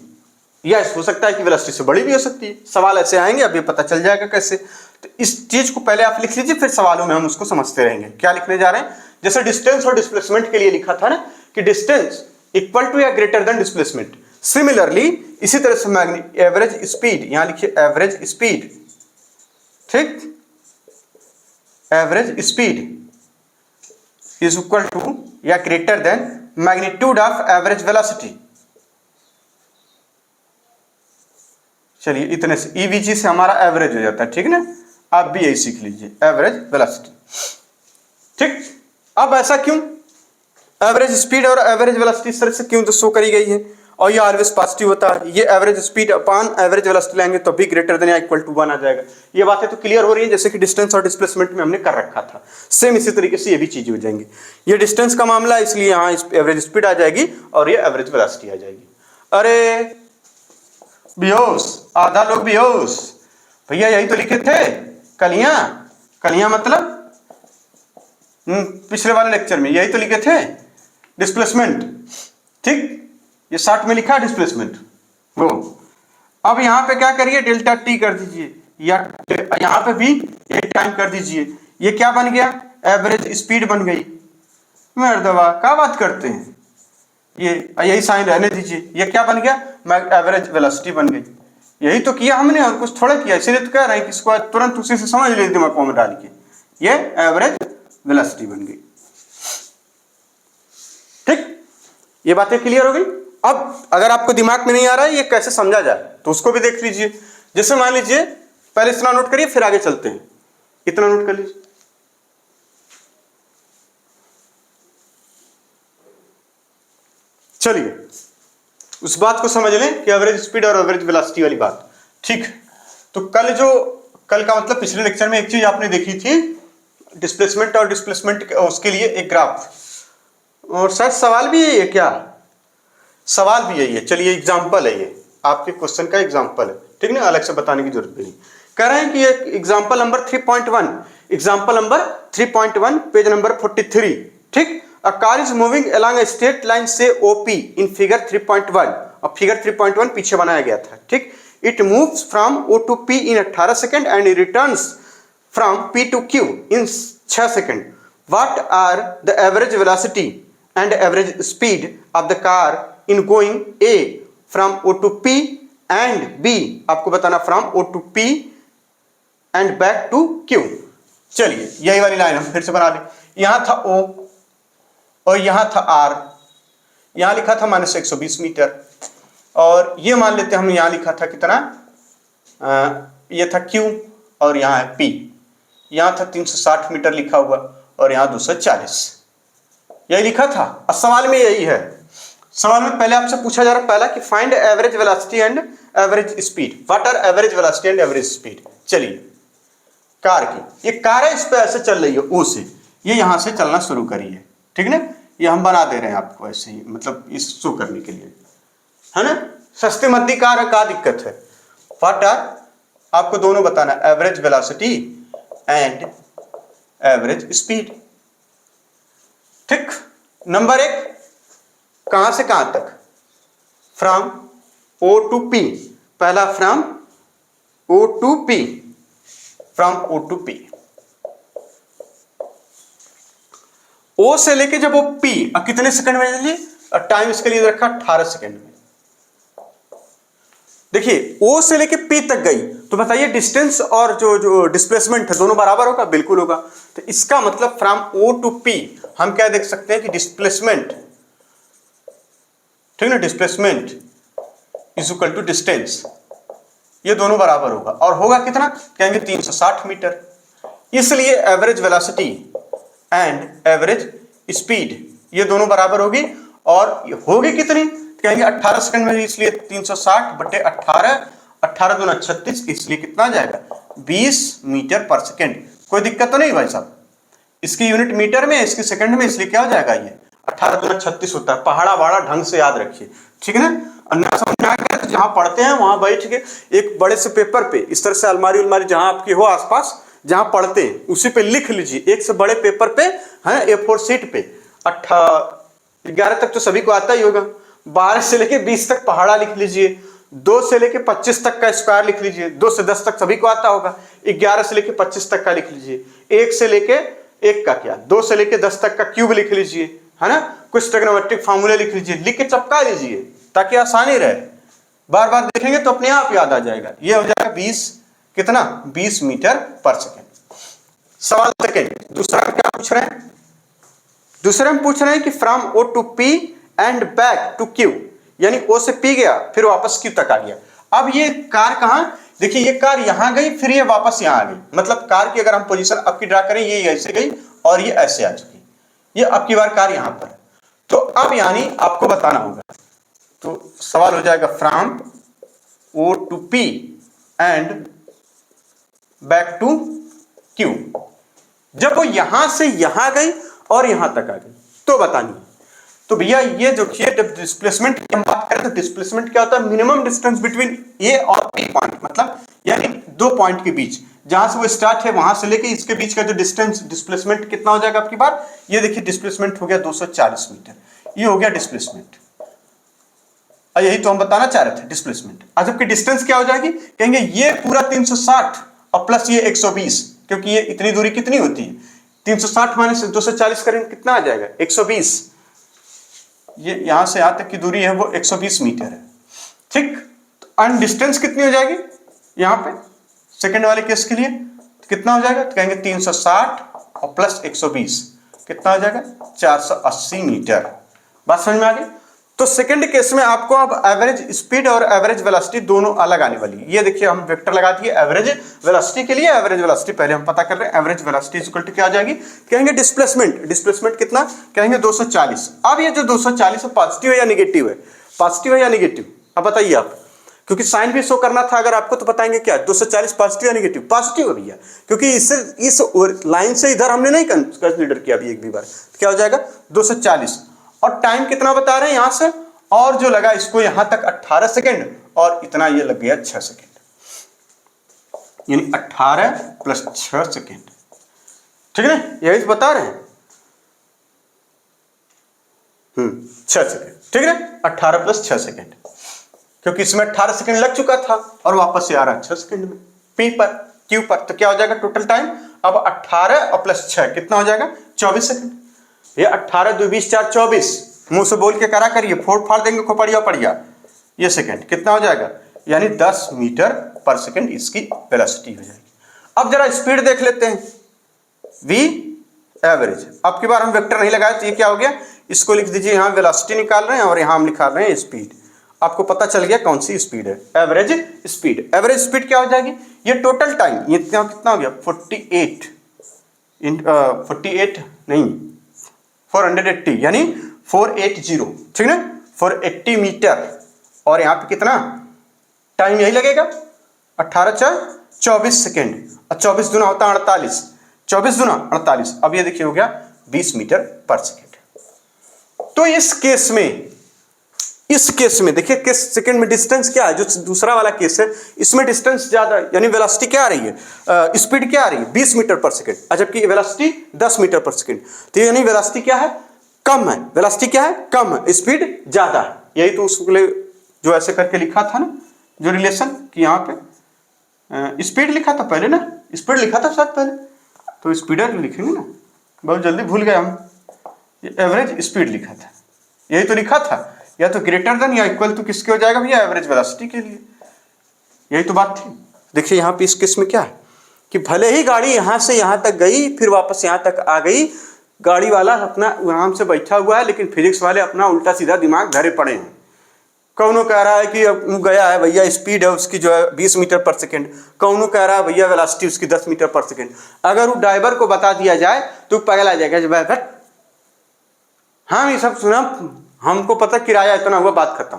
S2: या हो सकता है कि वेलोसिटी से बड़ी भी हो सकती है। सवाल ऐसे आएंगे, अब ये पता चल जाएगा कैसे। तो इस चीज को पहले आप लिख लीजिए, फिर सवालों में हम उसको समझते रहेंगे। क्या लिखने जा रहे हैं, जैसे डिस्टेंस और डिस्प्लेसमेंट के लिए लिखा था ना कि डिस्टेंस इक्वल टू या ग्रेटर देन डिस्प्लेसमेंट, सिमिलरली इसी तरह से एवरेज स्पीड, यहां लिखिए एवरेज स्पीड। ठीक, average speed is equal to या greater than magnitude of average velocity. चलिए, इतने से ईवीजी से हमारा एवरेज हो जाता है। ठीक ना, आप भी यही सीख लीजिए, एवरेज वेलोसिटी। ठीक, अब ऐसा क्यों, एवरेज स्पीड और एवरेज वेलोसिटी इस तरह से क्यों तो शो करी गई है, और ये ऑलवेज पॉजिटिव होता है। ये average speed upon average velocity लेंगे तो भी ग्रेटर देन या इक्वल टू 1 आ जाएगा। ये बातें तो क्लियर हो रही है, जैसे कि डिस्टेंस और डिस्प्लेसमेंट में हमने कर रखा था। सेम इसी तरीके से ये भी चीजें हो जाएंगी। ये डिस्टेंस का मामला है, इसलिए यहाँ एवरेज स्पीड आ जाएगी और ये एवरेज वेलोसिटी आ जाएगी। अरे बेहोश, आधा लोग बेहोश। भैया यही तो लिखे थे कलियां, कलियां मतलब पिछले वाले लेक्चर में यही तो लिखे थे डिस्प्लेसमेंट। ठीक, ये 60 में लिखा है डिस्प्लेसमेंट वो। अब यहां पे क्या करिए, डेल्टा टी कर दीजिए, या यहां पे भी ये टाइम कर दीजिए। ये क्या बन गया, एवरेज स्पीड बन गई। मर्दवा क्या बात करते हैं, ये यही साइन रहने दीजिए। ये क्या बन गया, एवरेज वेलोसिटी बन गई। यही तो किया हमने और कुछ थोड़ा किया, इसीलिए तो कह रहे हैं कि इसको तुरंत उसी से समझ ले दिमाग में डाल के, ये एवरेज वेलोसिटी बन गई। ठीक, ये बातें क्लियर हो गई। अब अगर आपको दिमाग में नहीं आ रहा है ये कैसे समझा जाए तो उसको भी देख लीजिए। जैसे मान लीजिए, पहले इतना नोट करिए फिर आगे चलते हैं। इतना नोट कर लीजिए, चलिए उस बात को समझ लें कि एवरेज स्पीड और एवरेज वेलोसिटी वाली बात। ठीक, तो कल का मतलब पिछले लेक्चर में एक चीज आपने देखी थी, डिस्प्लेसमेंट और डिस्प्लेसमेंट उसके लिए एक ग्राफ, और शायद सवाल भी यही है क्या, सवाल भी यही है। चलिए एग्जाम्पल है, ये आपके क्वेश्चन का एग्जाम्पल है। ठीक ना, अलग से बताने की जरूरत नहीं। कह रहे हैं कि ये example number 3.1, example number 3.1 page number 43। ठीक, a car is moving along a straight line से OP in figure 3.1, और फिगर 3.1 पीछे बनाया गया था। ठीक, it moves from O to P in 18 second and returns from P to Q in 6 second. What are the average velocity and average speed of the car in going A from O to P and B, आपको बताना from O to P and back to Q। चलिए यही वाली line हम फिर से बना लें। यहां था O और यहां था R, यहां लिखा था -120 मीटर, और ये मान लेते हम यहां लिखा था कितना, ये था Q और यहां है P। यहां था 360 मीटर लिखा हुआ और यहां 240, यही लिखा था। और सवाल में यही है, सवाल में पहले आपसे पूछा जा रहा पहला कि find average velocity and average speed. What are average velocity and average speed. चलिए कार की, ये कार है, इस पे ऐसे चल रही है ओ से, ये यहां से चलना शुरू करी है। ठीक ना, ये हम बना दे रहे हैं आपको ऐसे ही, मतलब इस शो करने के लिए, है ना। सस्ते मद्दी कार है, क्या दिक्कत है। व्हाट आर, आपको दोनों बताना, average velocity and average speed. ठीक, नंबर 1, कहां से कहां तक, फ्रॉम O टू P। पहला from O to P, from O to P। O से लेके जब वो P, अब कितने सेकंड में चलिए, और टाइम इसके लिए रखा 18 सेकंड में। देखिए O से लेके P तक गई, तो बताइए डिस्टेंस और जो डिस्प्लेसमेंट है दोनों बराबर होगा, बिल्कुल होगा। तो इसका मतलब फ्रॉम O टू P हम क्या देख सकते हैं कि डिस्प्लेसमेंट, ठीक ना, displacement is equal to distance, ये दोनों बराबर होगा। और होगा कितना, कहेंगे 360 मीटर। इसलिए average velocity and average speed ये दोनों बराबर होगी, और होगी कितनी, कहेंगे 18 सेकंड में, इसलिए 360 बटे 18, 18 दूना 36, इसलिए कितना आ जाएगा 20 मीटर पर सेकंड। कोई दिक्कत तो नहीं भाई साहब, इसकी यूनिट मीटर में, इसकी सेकंड में, इसलिए क्या हो जाएगा, ये 18 दूना 36 होता है। पहाड़ा बाड़ा ढंग से याद रखिए, ठीक है ना। अन्ना समझ में आएगा तो जहां पढ़ते हैं वहां बैठ के एक बड़े से पेपर पे इस तरह से अलमारी उलमारी जहां आपकी हो आसपास, जहां पढ़ते हैं उसी पे लिख लीजिए, एक से बड़े पेपर पे, है A4 शीट पे। 11 तक तो सभी को आता ही होगा, 12 से लेके 20 तक पहाड़ा लिख लीजिए, 2 से लेके 25 तक का स्क्वायर लिख लीजिए, 2 से 10 तक सभी को आता होगा, 11 से लेके 25 तक का लिख लीजिए, 1 से लेके 1 का क्या, 2 से लेके 10 तक का क्यूब लिख लीजिए, है ना। कुछ ट्रिग्नोमेट्रिक फार्मूले लिख लीजिए, लिख के चपका लीजिए ताकि आसानी रहे, बार बार देखेंगे तो अपने आप याद आ जाएगा। ये हो जाएगा 20 कितना, 20 मीटर पर सेकेंड। सवाल सेकेंड, दूसरा क्या पूछ रहे हैं, दूसरे में पूछ रहे हैं कि from O to P and back to Q, यानी O से P गया फिर वापस Q तक आ गया। अब ये कार कहां, देखिए ये कार यहां गई फिर ये वापस यहां आ गई, मतलब कार की अगर हम पोजीशन अब की ड्रा करें, ये ऐसे गई और ये ऐसे आ चुकी, ये अब की बार कार यहां पर।
S1: तो अब यानी आपको बताना होगा, तो सवाल हो जाएगा from O to P and back to Q। जब वो यहां से यहां गई और यहां तक आ गई तो बतानी है। तो भैया ये जो जब डिस्प्लेसमेंट की हम बात करें तो डिस्प्लेसमेंट क्या होता है, मिनिमम डिस्टेंस बिटवीन ए और बी पॉइंट, मतलब यानी दो पॉइंट के बीच, जहां से वो स्टार्ट है वहां से लेके इसके बीच का जो डिस्टेंस, डिस्प्लेसमेंट कितना हो जाएगा आपकी बार, ये देखिए डिस्प्लेसमेंट हो गया 240 मीटर, ये हो गया डिस्प्लेसमेंट। और यही तो हम बताना चाह रहे थे डिस्प्लेसमेंट। आज जबकि डिस्टेंस क्या हो जाएगी, कहेंगे ये पूरा 360 और प्लस ये 120, क्योंकि ये इतनी दूरी कितनी होती है, 360 माइनस 240 करेंगे कितना आ जाएगा 120, ये यहां से यहां तक की दूरी है वो 120 मीटर है, ठीक। तो डिस्टेंस कितनी हो जाएगी यहां पे सेकंड वाले केस के लिए, तो कितना हो जाएगा, तो कहेंगे 360 और प्लस 120 कितना हो जाएगा 480 मीटर। बात समझ में आ गई। तो सेकंड केस में आपको अब एवरेज स्पीड और एवरेज वेलोसिटी दोनों अलग आने वाली है। ये देखिए हम वेक्टर लगा दिए एवरेज वेलोसिटी के लिए, एवरेज वेलोसिटी पहले हम पता कर रहे हैं, एवरेज वेलोसिटी इक्वल टू क्या आ जाएगी, कहेंगे डिस्प्लेसमेंट, डिस्प्लेसमेंट कितना, कहेंगे 240। अब ये जो 240 है पॉजिटिव है या निगेटिव है, पॉजिटिव है या निगेटिव, अब बताइए आप, क्योंकि साइन भी शो करना था अगर आपको, तो बताएंगे क्या 240 पॉजिटिव या निगेटिव, पॉजिटिव है भैया, क्योंकि इस लाइन से इधर हमने नहीं कंसीडर किया अभी एक भी बार, तो क्या हो जाएगा 240। और टाइम कितना बता रहे हैं यहां से, और जो लगा इसको यहां तक 18 सेकेंड, और इतना ये लग गया 6 सेकेंड, यानी 18 प्लस 6 सेकेंड, ठीक है ना, यही बता रहे हैं 6 सेकेंड, ठीक है ना, 18 प्लस 6 सेकेंड, क्योंकि इसमें 18 सेकेंड लग चुका था और वापस से आ रहा है 6 सेकेंड में पी पर क्यू पर, तो क्या हो जाएगा टोटल टाइम, अब 18 और प्लस 6 कितना हो जाएगा 24 सेकेंड। ये 18 2 20 4 24, मुंह से बोल के करा करिए, फोड़ फाड़ देंगे खोपड़िया पड़िया, ये सेकेंड कितना हो जाएगा, यानी 10 मीटर पर सेकेंड इसकी वेलोसिटी हो जाएगी। अब जरा स्पीड देख लेते हैं, v एवरेज, अब की बार हम वेक्टर नहीं लगाए तो ये क्या हो गया, इसको लिख दीजिए, यहां वेलोसिटी निकाल रहे हैं और यहां हम निकाल रहे हैं स्पीड, आपको पता चल गया कौन सी स्पीड है, एवरेज स्पीड। एवरेज स्पीड क्या हो जाएगी, ये टोटल टाइम, ये कितना हो गया 48 नहीं 480, यानी 480, ठीक ना, 480 मीटर, और यहां पे कितना टाइम यही लगेगा 18 4 24 सेकेंड, और 24 दूना होता है 48, 24 दूना 48, अब ये देखिए हो गया 20 मीटर पर सेकेंड। तो इस केस में देखिए केस सेकंड में डिस्टेंस क्या है, जो दूसरा वाला केस है इसमें डिस्टेंस ज्यादा, यानी वेलोसिटी क्या आ रही है, स्पीड क्या आ रही है 20 मीटर पर सेकंड, जबकि वेलोसिटी 10 मीटर पर सेकंड, तो यानी वेलोसिटी क्या है कम है, वेलोसिटी क्या है कम है, स्पीड ज्यादा है। यही तो उसके लिए जो ऐसे करके लिखा था ना, जो रिलेशन कि यहाँ पे स्पीड लिखा था पहले ना, स्पीड लिखा था शायद पहले, तो स्पीडर लिखेंगे ना, बहुत जल्दी भूल गए हम, एवरेज स्पीड लिखा था, यही तो लिखा था, या तो ग्रेटर देन या इक्वल टू किसके हो जाएगा भैया, एवरेज वेलोसिटी के लिए, यही तो बात थी। देखिए यहाँ पे इस केस में क्या है कि भले ही गाड़ी यहाँ से यहाँ तक गई फिर वापस यहाँ तक आ गई, गाड़ी वाला अपना आराम से बैठा हुआ है, लेकिन फिजिक्स वाले अपना उल्टा सीधा दिमाग धरे पड़े हैं। कौनो कह रहा है कि अब गया है भैया स्पीड है उसकी जो है 20 मीटर पर सेकेंड, कौनो कह रहा है भैया वेलोसिटी उसकी 10 मीटर पर सेकेंड। अगर वो ड्राइवर को बता दिया जाए तो पगला जाएगा जब बट हाँ ये सब सुना, हमको पता किराया इतना हुआ, बात खत्म।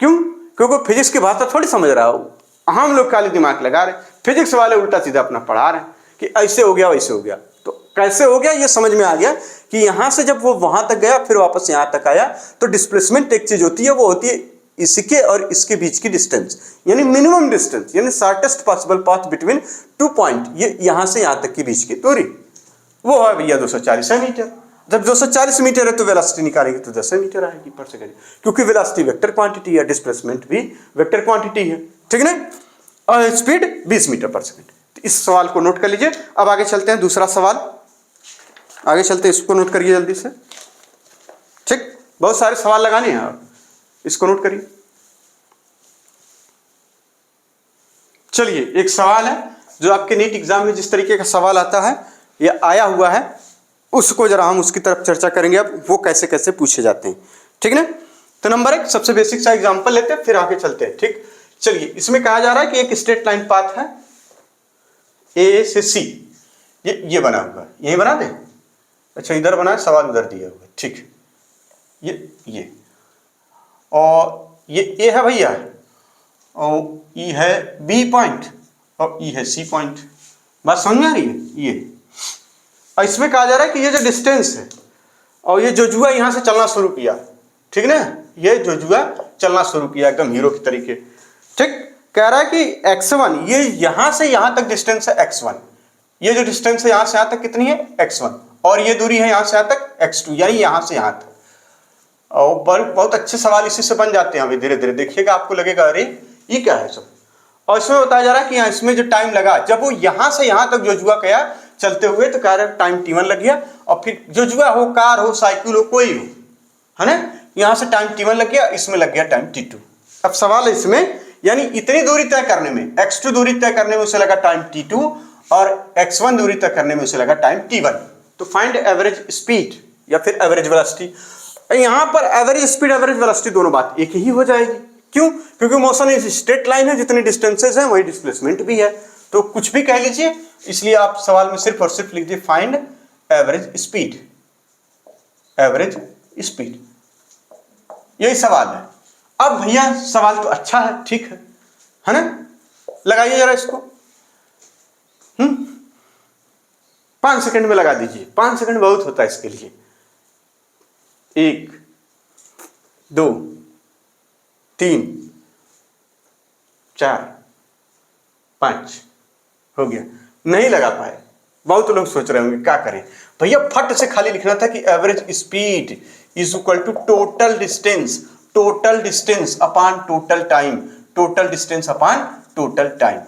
S1: क्यों? क्योंकि फिजिक्स की भाषा थोड़ी समझ रहा हो, हम लोग खाली दिमाग लगा रहे, फिजिक्स वाले उल्टा सीधा अपना पढ़ा रहे कि ऐसे हो गया वैसे हो गया। तो कैसे हो गया ये समझ में आ गया कि यहां से जब वो वहां तक गया फिर वापस यहां तक आया, तो डिस्प्लेसमेंट एक चीज होती है, वो होती है इसके और इसके बीच की डिस्टेंस, यानी मिनिमम डिस्टेंस, यानी shortest possible path between 2 point, ये यहां से यहां तक की बीच की दूरी, वो है भैया 240 मीटर। जब 240 मीटर है तो वेलोसिटी निकालेंगे तो 10 मीटर आएगी पर सेकंड, क्योंकि वेलोसिटी वेक्टर क्वांटिटी है, डिस्प्लेसमेंट भी वेक्टर क्वांटिटी है, ठीक है ना, और स्पीड 20 मीटर पर सेकंड। तो इस सवाल को नोट कर लीजिए। अब आगे चलते हैं, दूसरा सवाल आगे चलते हैं, इसको नोट करिए जल्दी से, ठीक, बहुत सारे सवाल लगाने हैं आप, इसको नोट करिए। चलिए एक सवाल है जो आपके नीट एग्जाम में जिस तरीके का सवाल आता है ये आया हुआ है, उसको जरा हम उसकी तरफ चर्चा करेंगे, अब वो कैसे कैसे पूछे जाते हैं, ठीक है ना। तो नंबर 1 सबसे बेसिक सा एग्जांपल लेते हैं फिर आगे चलते हैं, ठीक। चलिए इसमें कहा जा रहा है कि एक स्ट्रेट लाइन पाथ है ए से सी, ये बना हुआ है, यही बना दे, अच्छा इधर बना है, सवाल उधर दिया हुआ है, ठीक है। ये और ये ए है भैया, और ई है बी पॉइंट, और ई है सी पॉइंट। बात समझ में आ रही है? ये और इसमें कहा जा रहा है कि ये जो डिस्टेंस है और ये जोजुआ यहाँ से चलना शुरू किया, ठीक ना, ये जोजुआ चलना शुरू किया एकदम हीरो की तरीके, ठीक। कह रहा है कि x1 ये यहाँ से यहाँ तक डिस्टेंस है x1, ये जो डिस्टेंस है यहाँ से यहाँ तक कितनी है x1, और ये दूरी है यहाँ से यहाँ तक x2, यानी यहाँ से यहाँ तक। और बहुत अच्छे सवाल इसी से बन जाते हैं अभी धीरे धीरे, देखिएगा आपको लगेगा अरे ये क्या है सब। और इसमें बताया जा रहा है कि यहाँ इसमें जो टाइम लगा, जब वो यहाँ से यहाँ तक जोजुआ गया चलते हुए, तो कह रहा है टाइम t1 लग गया, और फिर जोजुआ हो, कार हो, साइकिल हो, कोई हो, है ना, यहाँ से टाइम t1 लग गया, इसमें लग गया टाइम t2। अब सवाल है इसमें, यानी इतनी दूरी तय करने में, x2 दूरी तय करने में उसे लगा टाइम t2, और x1 दूरी तय करने में उसे लगा टाइम t1। तो फाइंड एवरेज स्पीड या फिर एवरेज वेलोसिटी। यहाँ पर एवरेज स्पीड एवरेज वेलोसिटी दोनों बात एक ही हो जाएगी। क्यों? क्योंकि मोशन इज स्ट्रेट लाइन है, जितनी डिस्टेंसेज है वही डिस्प्लेसमेंट भी है, तो कुछ भी कह लीजिए, इसलिए आप सवाल में सिर्फ और सिर्फ लिख दीजिए find average speed, average speed, यही सवाल है। अब भैया सवाल तो अच्छा है, ठीक है ना, लगाइए जरा इसको, 5 सेकंड में लगा दीजिए, 5 सेकंड बहुत होता है इसके लिए। 1 2 3 4 5 हो गया। नहीं लगा पाए, बहुत लोग सोच रहे होंगे क्या करें भैया, फट से खाली लिखना था कि average speed is equal to total distance, total distance upon total time, total distance upon total time.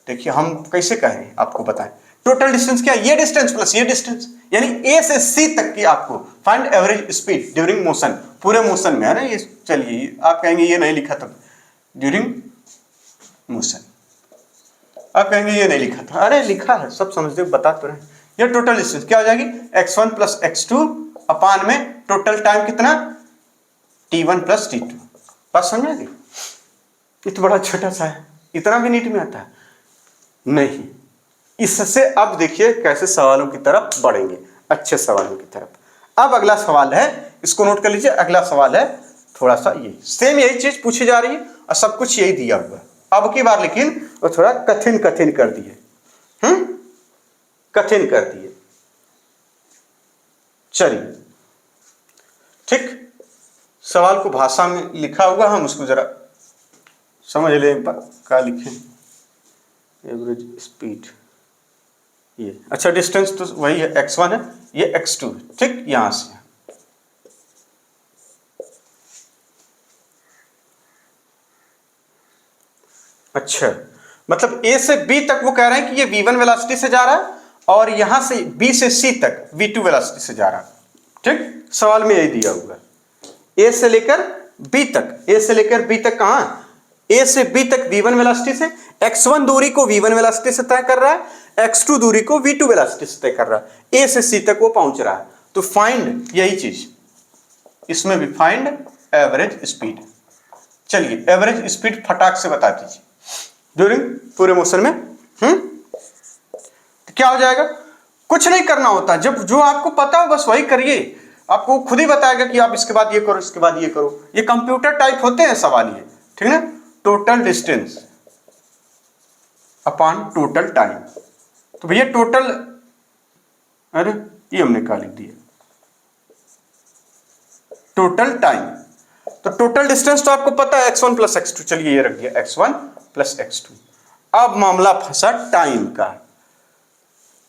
S1: देखिए हम कैसे कहें आपको बताएं, टोटल डिस्टेंस क्या, ये डिस्टेंस प्लस ये डिस्टेंस, यानी ए से सी तक की आपको find average speed during motion, पूरे मोशन में, है ना। ये चलिए आप कहेंगे ये नहीं लिखा था ड्यूरिंग मोशन, आप कहेंगे ये नहीं लिखा था, अरे लिखा है, सब समझते बता तो रहे। ये टोटल डिस्टेंस क्या हो जाएगी, x1 प्लस x2 अपान में टोटल टाइम कितना, t1 प्लस t2। बात समझ गई? ये तो बड़ा छोटा सा है, इतना भी नीट में आता है नहीं। इससे अब देखिए कैसे सवालों की तरफ बढ़ेंगे, अच्छे सवालों की तरफ। अब अगला सवाल है, इसको नोट कर लीजिए, अगला सवाल है थोड़ा सा ये सेम यही चीज पूछी जा रही है और सब कुछ यही दिया हुआ है। अब की बार लेकिन वो थोड़ा कठिन कठिन कर दिए, कठिन कर दिए। चलिए ठीक, सवाल को भाषा में लिखा हुआ, हम उसको जरा समझ ले एक बार क्या लिखे। एवरेज स्पीड ये, अच्छा डिस्टेंस तो वही है, x1 है, ये x2 है, ठीक। यहां से अच्छा, मतलब a से b तक वो कह रहे हैं कि ये v1 वेलोसिटी से जा रहा है, और यहां से b से c तक v2 वेलोसिटी से जा रहा है, ठीक। सवाल में यही दिया हुआ है, a से लेकर b तक, a से लेकर b तक कहां, a से b तक v1 वेलोसिटी से, x1 दूरी को v1 वेलोसिटी से तय कर रहा है, x2 दूरी को v2 वेलोसिटी से तय कर रहा है, a से c तक वो पहुंच रहा है। तो फाइंड, यही चीज इसमें भी फाइंड एवरेज स्पीड। चलिए एवरेज स्पीड फटाक से बता दीजिए ड्यूरिंग पूरे मोशन में। तो क्या हो जाएगा, कुछ नहीं करना होता, जब जो आपको पता हो बस वही करिए, आपको खुद ही बताएगा कि आप इसके बाद ये करो, इसके बाद ये करो। ये कंप्यूटर टाइप होते हैं सवाल ये, ठीक है ना। Total distance upon total time, तो भैया टोटल, अरे ये हमने क्या लिख दिया, टोटल टाइम। तो टोटल डिस्टेंस तो आपको पता है x1 प्लस x2, चलिए ये रख दिया x1 प्लस x2। अब मामला फंसा टाइम का,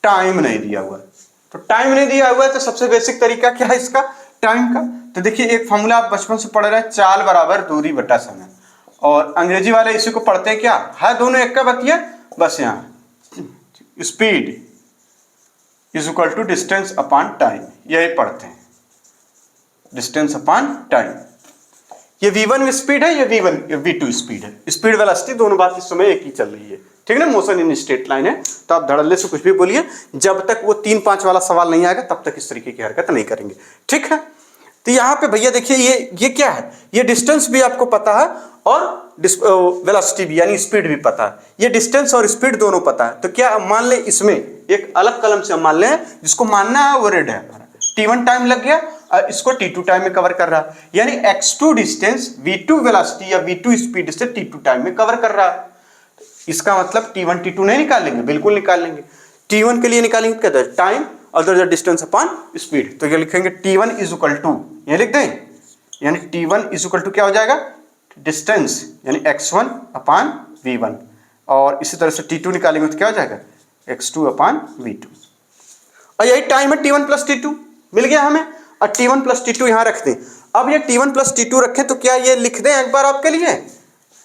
S1: टाइम नहीं दिया हुआ, तो टाइम नहीं दिया हुआ है तो सबसे बेसिक तरीका क्या है इसका, टाइम का। तो देखिए एक फॉर्मूला आप बचपन से पढ़ रहे हैं, चाल बराबर दूरी बटा समय, और अंग्रेजी वाले इसी को पढ़ते हैं क्या है, दोनों एक का बतिया, बस यहाँ speed is equal to distance upon time, यही पढ़ते हैं, डिस्टेंस अपॉन टाइम। ये v1 स्पीड है, ये v2 स्पीड है, स्पीड वेलोसिटी दोनों बात इस समय एक ही चल रही है, ठीक है ना। मोशन इन स्ट्रेट लाइन है, तो आप धड़ल्ले से कुछ भी बोलिए, जब तक वो 3-5 वाला सवाल नहीं आएगा तब तक इस तरीके की हरकत नहीं करेंगे, ठीक है। तो यहाँ पे भैया देखिए ये क्या है, ये डिस्टेंस भी आपको पता है और वेलोसिटी भी यानी स्पीड भी पता है, ये डिस्टेंस और स्पीड दोनों पता है। तो क्या मान लें इसमें एक अलग कलम से हम मान लें, जिसको मानना है वो रेड है,
S2: t1 टाइम लग गया और इसको t2 टाइम में कवर कर रहा है, यानी x2 डिस्टेंस v2 वेलोसिटी या v2 स्पीड से t2 टाइम में कवर कर रहा है। इसका मतलब t1 t2 नहीं निकालेंगे, बिल्कुल निकालेंगे। t1 के लिए निकालेंगे क्या, टाइम और डिस्टेंस अपॉन स्पीड, तो ये लिखेंगे t1 इज इक्वल टू, ये लिख दें, यानी t1 इज इक्वल टू क्या हो जाएगा, डिस्टेंस यानी x1 अपॉन v1, और इसी तरह से t2 निकालेंगे तो क्या हो जाएगा x2 अपॉन v2, और यही टाइम है t1 प्लस t2 मिल गया हमें, और t1 प्लस t2 यहाँ रख दें। अब ये t1 प्लस t2 रखें तो क्या ये लिख दें एक बार आपके लिए,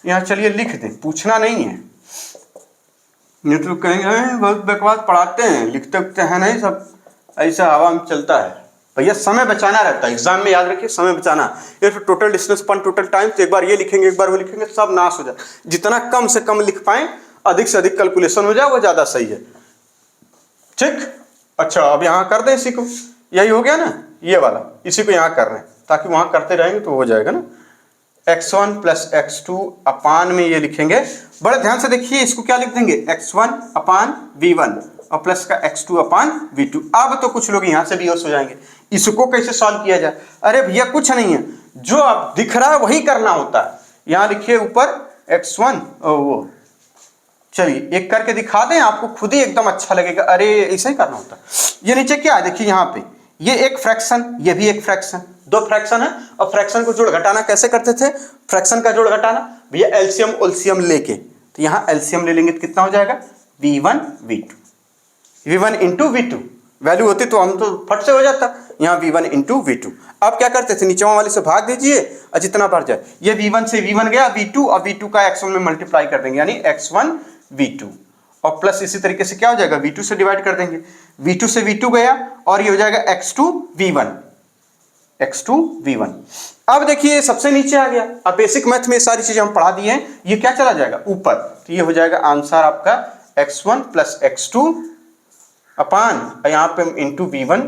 S2: यहाँ चलिए लिख दें, पूछना नहीं है, नहीं तो कहेंगे बहुत बकवास पढ़ाते हैं, लिखते उखते हैं नहीं, सब ऐसा हवा में चलता है। भैया समय बचाना रहता है, एग्जाम में याद रखिए समय बचाना। ये तो टोटल डिस्टेंस अपन टोटल टाइम, तो एक बार ये लिखेंगे एक बार वो लिखेंगे, सब नाश हो जाए। जितना कम से कम लिख पाए, अधिक से अधिक कैलकुलेशन हो जाए, वो ज्यादा सही है। ठीक, अच्छा अब यहाँ कर दें इसी को, यही हो गया ना ये वाला, इसी को यहाँ कर रहे हैं ताकि वहां करते रहेंगे तो हो जाएगा ना। x1 प्लस x2 अपान में ये लिखेंगे, बड़े ध्यान से देखिए, इसको क्या लिख देंगे x1 अपान v1 और प्लस का x2 अपान v2। अब तो कुछ लोग यहाँ से भी हो जाएंगे, इसको कैसे सॉल्व किया जाए, अरे भैया कुछ नहीं है, जो अब दिख रहा है वही करना होता है। यहाँ लिखिए ऊपर x1 और वो, चलिए एक करके दिखा दें, आपको खुद ही एकदम अच्छा लगेगा, अरे ऐसा ही करना होता है। ये नीचे क्या है देखिए, यहाँ पे ये एक फ्रैक्शन, ये भी एक फ्रैक्शन, दो फ्रैक्शन है, और फ्रैक्शन को जोड़ घटाना कैसे करते थे, फ्रैक्शन का जोड़ घटाना भैया एलसीएम ओलसीएम लेके, तो यहाँ एलसीएम ले लेंगे तो कितना हो जाएगा v1 v2, v1 into v2 value होती तो हम तो फट से हो जाता, यहाँ v1 इंटू v2। आप क्या करते थे, नीचे वाले से भाग दीजिए और जितना बढ़ जाए, ये v1 से v1 गया v2 और v2 का x1 में मल्टीप्लाई कर देंगे, यानी x1 v2, और प्लस इसी तरीके से क्या हो जाएगा v2 से डिवाइड कर देंगे, v2 से v2 गया और ये हो जाएगा x2 v1। अब देखिए सबसे नीचे आ गया, अब बेसिक मैथ में सारी चीजें हम पढ़ा दिए हैं, ये क्या चला जाएगा ऊपर, तो ये हो जाएगा आंसर आपका x1 प्लस x2 अपान, यहाँ पे इंटू v1,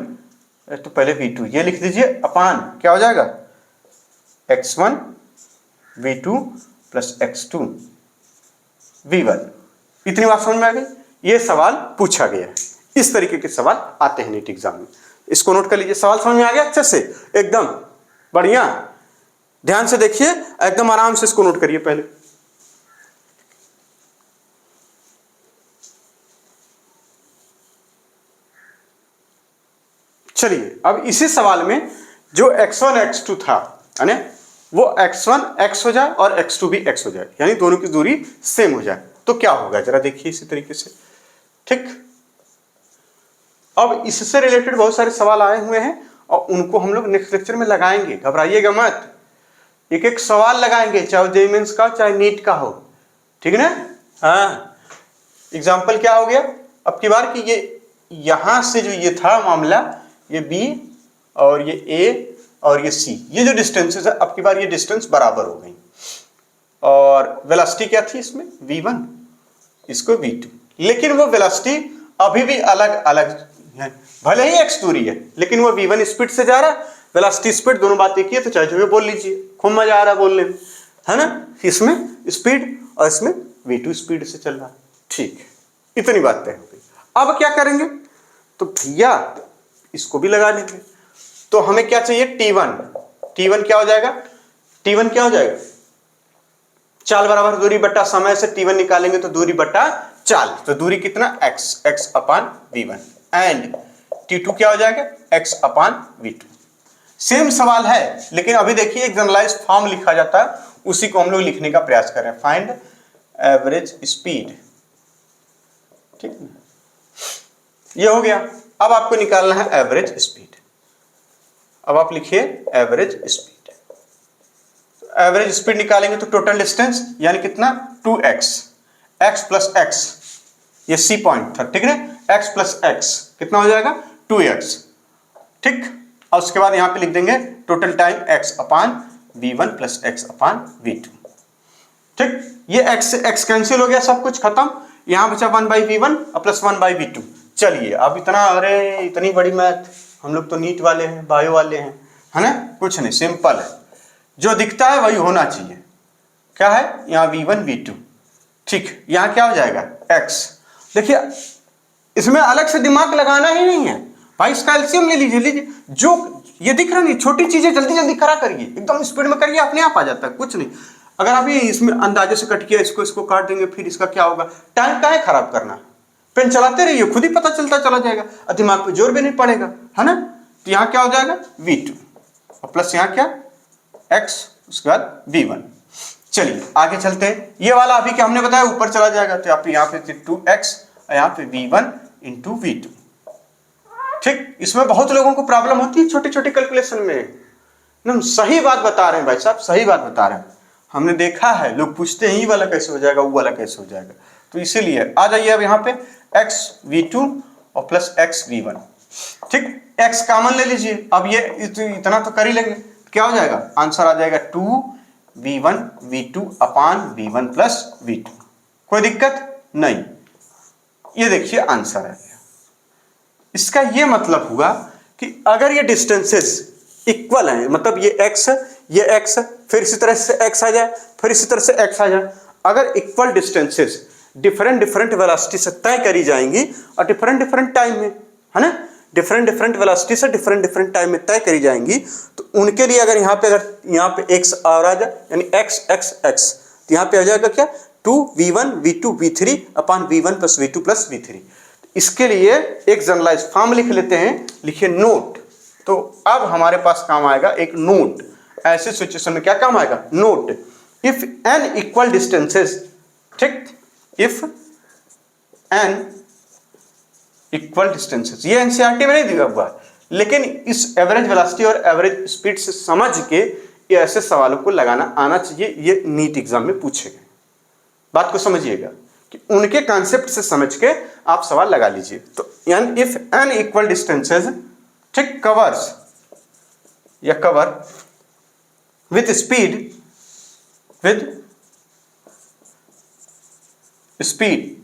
S2: तो पहले v2 ये लिख दीजिए, अपान क्या हो जाएगा x1 v2 plus x2 v1। इतनी बात समझ में आ गई, ये सवाल पूछा गया है, इस तरीके के सवाल आते हैं नीट एग्जाम में, इसको नोट कर लीजिए। सवाल समझ में आ गया अच्छे से, एकदम बढ़िया, ध्यान से देखिए, एकदम आराम से इसको नोट करिए पहले। चलिए अब इसी सवाल में जो x1 x2 था, है ना, वो x1 x हो जाए और x2 भी x हो जाए, यानी दोनों की दूरी सेम हो जाए, तो क्या होगा जरा देखिए इसी तरीके से। ठीक, अब इससे रिलेटेड बहुत सारे सवाल आए हुए हैं और उनको हम लोग नेक्स्ट लेक्चर में लगाएंगे, घबराइएगा मत, एक एक सवाल लगाएंगे, चाहे जेईई मेंस का चाहे नीट का हो, ठीक है ना। हाँ, एग्जाम्पल क्या हो गया अब की बार कि ये यहां से जो ये था मामला, ये b और ये a और ये c, ये जो डिस्टेंसेस है अब की बार ये डिस्टेंस बराबर हो गई, और वेलोसिटी क्या थी इसमें v1, इसको v2, लेकिन वो वेलोसिटी अभी भी अलग अलग है, भले ही x दूरी है लेकिन वो v1 स्पीड से जा रहा है, वेलोसिटी स्पीड दोनों बात एक ही है, तो चाहे जो भी बोल लीजिए, खूब मजा आ रहा है बोलने में, है ना, इसमें स्पीड और इसमें v2 स्पीड से चल रहा है। ठीक है, इतनी बात तय हो गई। अब क्या करेंगे, तो भैया इसको भी लगा लेंगे, तो हमें क्या चाहिए t1 क्या हो जाएगा, t1 क्या हो जाएगा, चाल बराबर दूरी बट्टा समय से t1 निकालेंगे तो दूरी बट्टा चाल, तो दूरी कितना x upon v1, and t2 क्या हो जाएगा x अपान v2। सेम सवाल है लेकिन अभी देखिए एक जनरलाइज्ड फॉर्म लिखा जाता है, उसी को हम लोग लिखने का प्रयास कर रहे हैं, फाइंड एवरेज स्पीड। ठीक है, ये हो गया। अब आपको निकालना है एवरेज स्पीड, अब आप लिखिए एवरेज स्पीड, एवरेज स्पीड निकालेंगे तो टोटल डिस्टेंस यानी कितना 2x, x प्लस x, ये C पॉइंट था, ठीक है, x प्लस x कितना हो जाएगा 2x। ठीक, और उसके बाद यहां पे लिख देंगे टोटल टाइम x अपान v1 प्लस x अपान v2। ठीक, ये x कैंसिल हो गया, सब कुछ खत्म, यहां बचा 1/v1 और प्लस 1/v2। चलिए अब इतना, अरे इतनी बड़ी मैथ, हम लोग तो नीट वाले हैं, बायो वाले हैं, है ना, कुछ नहीं, सिंपल है, जो दिखता है वही होना चाहिए। क्या है यहाँ v1 v2, ठीक, यहाँ क्या हो जाएगा x। देखिए इसमें अलग से दिमाग लगाना ही नहीं है,
S1: भाई इसका एलसीएम ले लीजिए, जो ये दिख रहा नहीं, छोटी चीजें जल्दी जल्दी करा करिए, एकदम स्पीड में करिए, अपने आप आ जाता है, कुछ नहीं। अगर आप ये इसमें अंदाजे से कट किया, इसको काट देंगे, फिर इसका क्या होगा, टाइम काहे खराब करना, पेन चलाते रहिए, खुद ही पता चलता चला जाएगा और दिमाग पे जोर भी नहीं पड़ेगा, है ना। तो यहाँ क्या हो जाएगा v2 और प्लस यहाँ क्या x, उसके बाद v1। चलिए आगे चलते हैं, ये वाला अभी क्या हमने बताया ऊपर चला जाएगा, तो आप यहाँ पे 2x और यहाँ पे v1 इंटू v2। ठीक, इसमें बहुत लोगों को प्रॉब्लम होती है छोटे छोटे कैलकुलेशन में। एकदम सही बात बता रहे हैं भाई साहब, सही बात बता रहे हैं, हमने देखा है, लोग पूछते हैं ये वाला कैसे हो जाएगा, वो वाला कैसे हो जाएगा। तो इसीलिए आ जाइए अब यहाँ पे x v2 और प्लस x v1। ठीक, x कॉमन ले लीजिए, अब ये इतना तो कर ही लेंगे, क्या हो जाएगा, आंसर आ जाएगा 2v1 v2 अपान v1 प्लस v2। कोई दिक्कत नहीं, ये देखिए आंसर आ गया। इसका ये मतलब हुआ कि अगर ये डिस्टेंसेस इक्वल हैं, मतलब ये x फिर इसी तरह से x आ जाए, फिर इसी तरह से x आ जाए, अगर इक्वल डिस्टेंसेस डिफरेंट वेलोसिटी से तय करी जाएंगी और डिफरेंट टाइम में, है ना, डिफरेंट वेलोसिटी से डिफरेंट टाइम में तय करी जाएंगी, तो उनके लिए अगर यहाँ पे x और आ जाए, यानी x, तो यहाँ पे आ जाएगा क्या 2v1 v2 v3 अपान v1 plus v2 plus v3। इसके लिए एक जनरलाइज फॉर्म लिख लेते हैं, लिखिए नोट। तो अब हमारे पास काम आएगा एक नोट, ऐसे सिचुएशन में क्या काम आएगा, note. If n equal distances, ठीक, इफ n इक्वल डिस्टेंसेस, ये एनसीईआरटी में नहीं दिया हुआ, लेकिन इस एवरेज वेलोसिटी और एवरेज स्पीड से समझ के ये ऐसे सवालों को लगाना आना चाहिए, ये नीट एग्जाम में पूछे गए। बात को समझिएगा कि उनके कॉन्सेप्ट से समझ के आप सवाल लगा लीजिए। तो यानी इफ n इक्वल डिस्टेंसेस, ठीक, कवर्स या cover with speed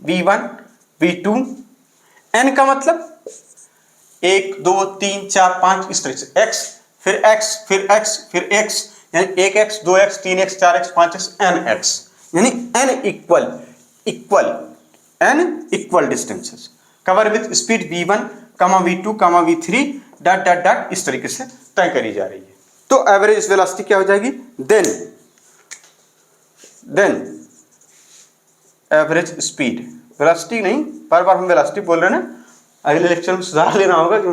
S1: v1 v2, n का मतलब 1 2 3 4 5 इस तरह से, x फिर x फिर x फिर x, यानी 1x 2x 3x 4x 5x nx, यानी n equal distances cover with speed v1, v2, v3 dot इस तरीके से तय करी जा रही है। तो एवरेज वेलोसिटी क्या हो जाएगी, देन एवरेज स्पीड, वेलोसिटी नहीं, बार बार हम वेलोसिटी बोल रहे हैं ना, अगले लेक्चर में सुधार लेना होगा कि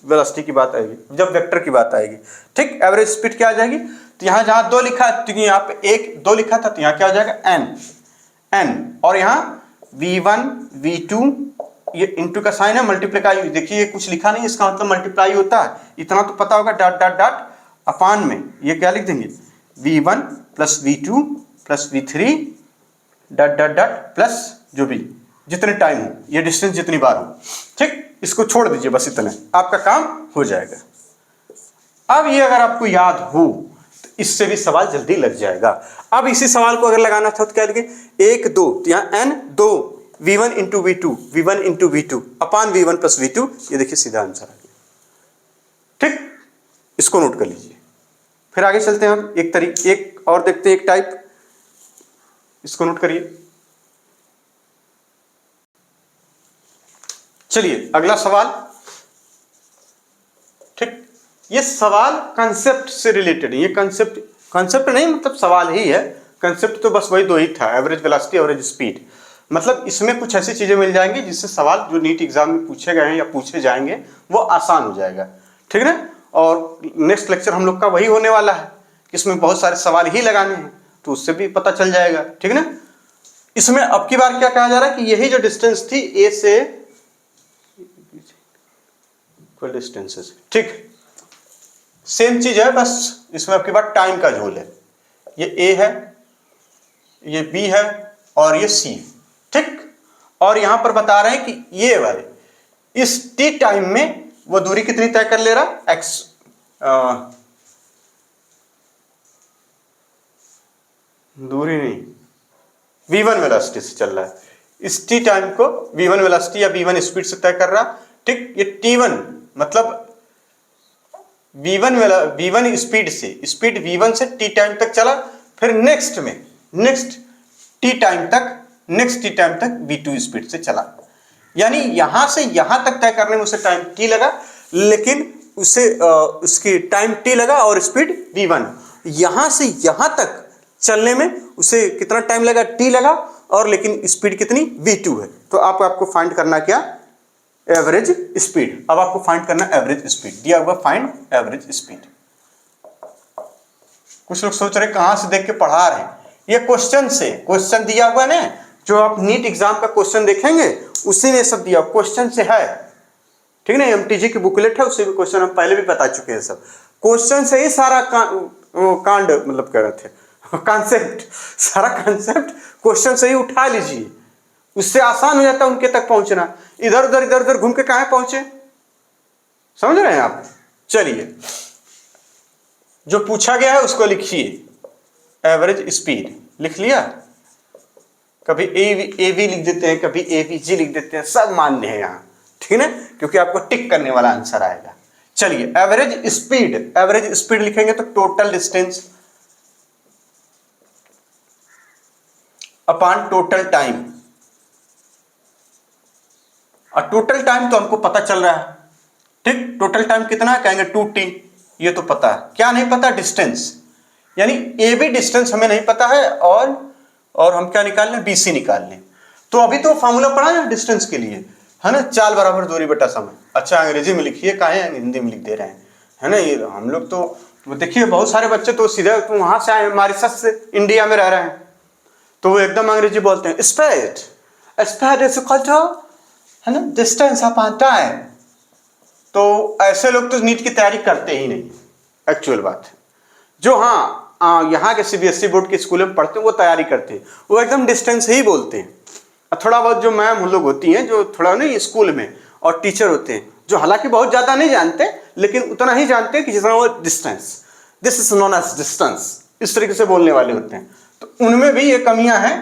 S1: वेलोसिटी की बात आएगी जब वेक्टर की बात आएगी। ठीक, एवरेज स्पीड क्या आ जाएगी, तो यहाँ जहाँ 2 लिखा है, तो यहाँ पे 1 2 लिखा था, तो यहाँ क्या हो जाएगा n, और यहाँ v1 v2, ये इंटू का साइन है, मल्टीप्लाई, देखिए कुछ लिखा नहीं, इसका मतलब मल्टीप्लाई होता है, इतना तो पता होगा, डॉट अपान में ये क्या लिख देंगे, v1 plus v2 plus v3 dot plus जो भी जितने टाइम हो, ये डिस्टेंस जितनी बार हो। ठीक, इसको छोड़ दीजिए, बस इतना आपका काम हो जाएगा। अब ये अगर आपको याद हो तो इससे भी सवाल जल्दी लग जाएगा। अब इसी सवाल को अगर लगाना था तो क्या लिखे, 1 2, तो यहाँ n 2 v1 इंटू v2 अपान v1 प्लस v2, ये देखिए सीधा आंसर आ गया। ठीक, इसको नोट कर लीजिए। फिर आगे चलते हैं हम, एक और देखते हैं, एक टाइप, इसको नोट करिए। चलिए अगला सवाल। ठीक, ये सवाल कंसेप्ट से रिलेटेड है, ये कंसेप्ट नहीं, मतलब सवाल ही है, कंसेप्ट तो बस वही 2 ही था, एवरेज वेलोसिटी एवरेज स्पीड। मतलब इसमें कुछ ऐसी चीजें मिल जाएंगी जिससे सवाल जो नीट एग्जाम में पूछे गए हैं या पूछे जाएंगे वो आसान हो जाएगा। ठीक है ना, और नेक्स्ट लेक्चर हम लोग का वही होने वाला है कि इसमें बहुत सारे सवाल ही लगाने हैं, तो उससे भी पता चल जाएगा। ठीक है ना, इसमें अब की बार क्या कहा जा रहा है कि यही जो डिस्टेंस थी ए से इक्वल डिस्टेंसेस, ठीक, सेम चीज है, बस इसमें अब की बार टाइम का झोल है। ये ए है, ये बी है और ये सी। ठीक, और यहां पर बता रहे हैं कि ये वाले इस टी टाइम में वो दूरी कितनी तय कर ले रहा, एक्स दूरी नहीं, v1 वेलोसिटी से चल रहा है, इस टी टाइम को v1 वेलोसिटी या v1 स्पीड से तय कर रहा। ठीक, ये t1 मतलब v1 स्पीड से, स्पीड v1 से t टाइम तक चला, फिर नेक्स्ट टी टाइम तक v2 स्पीड से चला, यानी यहां से यहां तक तय करने में उसे टाइम t लगा,
S2: लेकिन उसे उसकी टाइम t लगा और स्पीड v1। यहां से यहां तक चलने में उसे कितना टाइम लगा, t लगा, और लेकिन स्पीड कितनी, v2 है। तो आपको फाइंड करना क्या, एवरेज स्पीड। अब आपको फाइंड करना एवरेज स्पीड, दिया हुआ फाइंड एवरेज स्पीड। कुछ लोग सोच रहे कहां से देख के पढ़ा रहे हैं, ये क्वेश्चन से, क्वेश्चन दिया हुआ ना, जो आप नीट एग्जाम का क्वेश्चन देखेंगे उसी में सब दिया, क्वेश्चन से है, ठीक ना। एमटीजी की बुकलेट है, उसी में क्वेश्चन हम पहले भी बता चुके हैं। सब क्वेश्चन से ही सारा कांड मतलब कह रहे थे, कॉन्सेप्ट, सारा कॉन्सेप्ट क्वेश्चन से ही उठा लीजिए, उससे आसान हो जाता है उनके तक पहुंचना। इधर उधर घूम के कहां पहुंचे, समझ रहे हैं आप। चलिए, जो पूछा गया है उसको लिखिए, एवरेज स्पीड लिख लिया। कभी ए वी लिख देते हैं, कभी ए वी जी लिख देते हैं, सब मान्य है यहाँ, ठीक है ना, क्योंकि आपको टिक करने वाला आंसर आएगा। चलिए, एवरेज स्पीड, एवरेज स्पीड लिखेंगे तो total distance upon total time. और टोटल टाइम तो हमको पता चल रहा है, ठीक। टोटल टाइम कितना है, कहेंगे 2t, ये तो पता है। क्या नहीं पता, डिस्टेंस, यानी ए बी डिस्टेंस हमें नहीं पता है, और हम क्या निकाल लें, BC निकाल लें। तो अभी तो फॉर्मूला पढ़ा है डिस्टेंस के लिए, है ना, चाल बराबर दूरी बटा समय। अच्छा, अंग्रेजी में लिखिए, काहे हिंदी में लिख दे रहे हैं, है ना। ये हम लोग तो देखिए, बहुत सारे बच्चे तो सीधे वहां से आए, मॉरिशस से, इंडिया में रह रहे हैं, तो वो एकदम अंग्रेजी बोलते हैं। स्पीड इज इक्वल टू, है ना, डिस्टेंस अपॉन टाइम। तो ऐसे लोग तो नीट की तैयारी करते ही नहीं, एक्चुअल बात है। जो यहाँ के CBSE बोर्ड के स्कूल में पढ़ते हैं वो तैयारी करते हैं, वो एकदम डिस्टेंस ही बोलते हैं। और थोड़ा बहुत जो मैम लोग होती हैं, जो थोड़ा नहीं स्कूल में, और टीचर होते हैं, जो हालांकि बहुत ज़्यादा नहीं जानते, लेकिन उतना ही जानते हैं कि जितना वो distance, this is known as distance, इस तरीके से बोलने वाले होते हैं। तो उनमें भी ये कमियां हैं।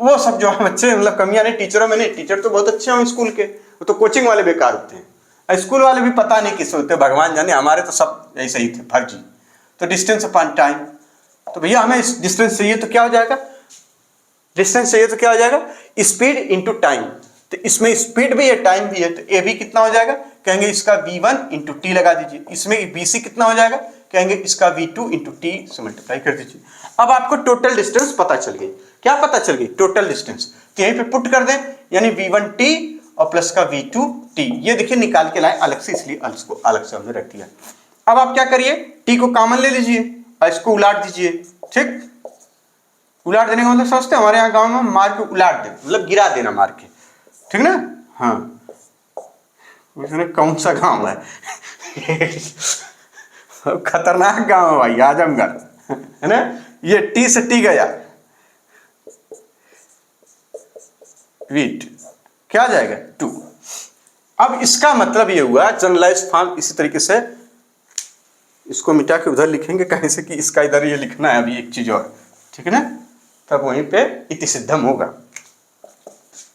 S2: वो सब जो है बच्चे, मतलब कमियां नहीं, टीचरों में नहीं। टीचर तो बहुत अच्छे हैं स्कूल के, वो तो कोचिंग वाले बेकार होते हैं। स्कूल वाले भी पता नहीं किस होते, भगवान जाने, हमारे तो सब ऐसे ही थे, फर्जी। तो डिस्टेंस अपॉन टाइम, तो भैया हमें डिस्टेंस चाहिए तो क्या हो जाएगा, डिस्टेंस चाहिए तो क्या हो जाएगा, स्पीड इंटू टाइम। तो इसमें स्पीड भी है, टाइम भी है, तो ए बी कितना हो जाएगा, कहेंगे इसका v1 इंटू टी लगा दीजिए। इसमें BC कितना हो जाएगा, कहेंगे इसका v2 इंटू टी से मल्टीप्लाई कर दीजिए। अब आपको टोटल डिस्टेंस पता चल गई। क्या पता चल गई, टोटल डिस्टेंस। तो यहीं पे पुट कर दें, यानी v1t और प्लस का v2t। ये देखिए निकाल के लाए अलग से, इसलिए अलग से हमने रख दिया। अब आप क्या करिए, t को कॉमन ले लीजिए और इसको उलाट दीजिए, ठीक। उलाट देने का मतलब समझते हैं, हमारे यहाँ गांव में मार के उलाट दे, मतलब गिरा देना मार के, ठीक ना। हाँ, उसने कौन सा गांव है खतरनाक गांव है भाई, आजमगढ़, है ना। ये टी से टी गया, वीट, क्या आ जाएगा 2। अब इसका मतलब ये हुआ जनरलाइज फॉर्म, इसी तरीके से इसको मिटा के उधर लिखेंगे कहीं से कि इसका इधर ये लिखना है अभी एक चीज और, ठीक है ना, तब वहीं पे इति सिद्धम होगा।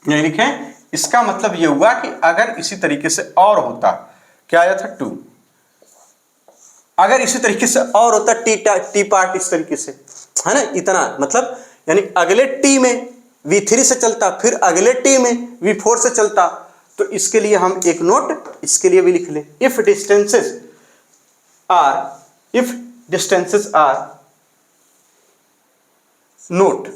S2: यही लिखें, इसका मतलब ये हुआ कि अगर इसी तरीके से और होता, क्या आया था 2, अगर इसी तरीके से और होता टी पार्ट इस तरीके से, है ना, इतना मतलब, यानी अगले टी में v3 से चलता, फिर अगले टी में v4 से चलता। तो इसके लिए हम एक नोट इसके लिए भी लिख लें, इफ डिस्टेंसेस आर नोट,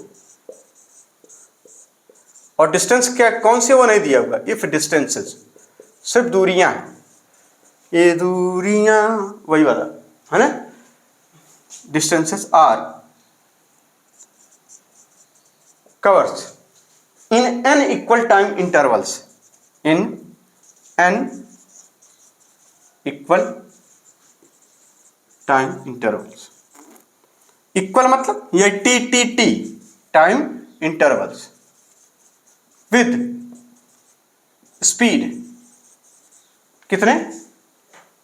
S2: और डिस्टेंस क्या कौन से वो नहीं दिया हुआ, इफ डिस्टेंसेस सिर्फ दूरियां हैं, ये दूरियां वही वाला है ना, distances are covers in n equal time intervals, in n equal time intervals. Equal मतलब ये T time intervals with speed कितने,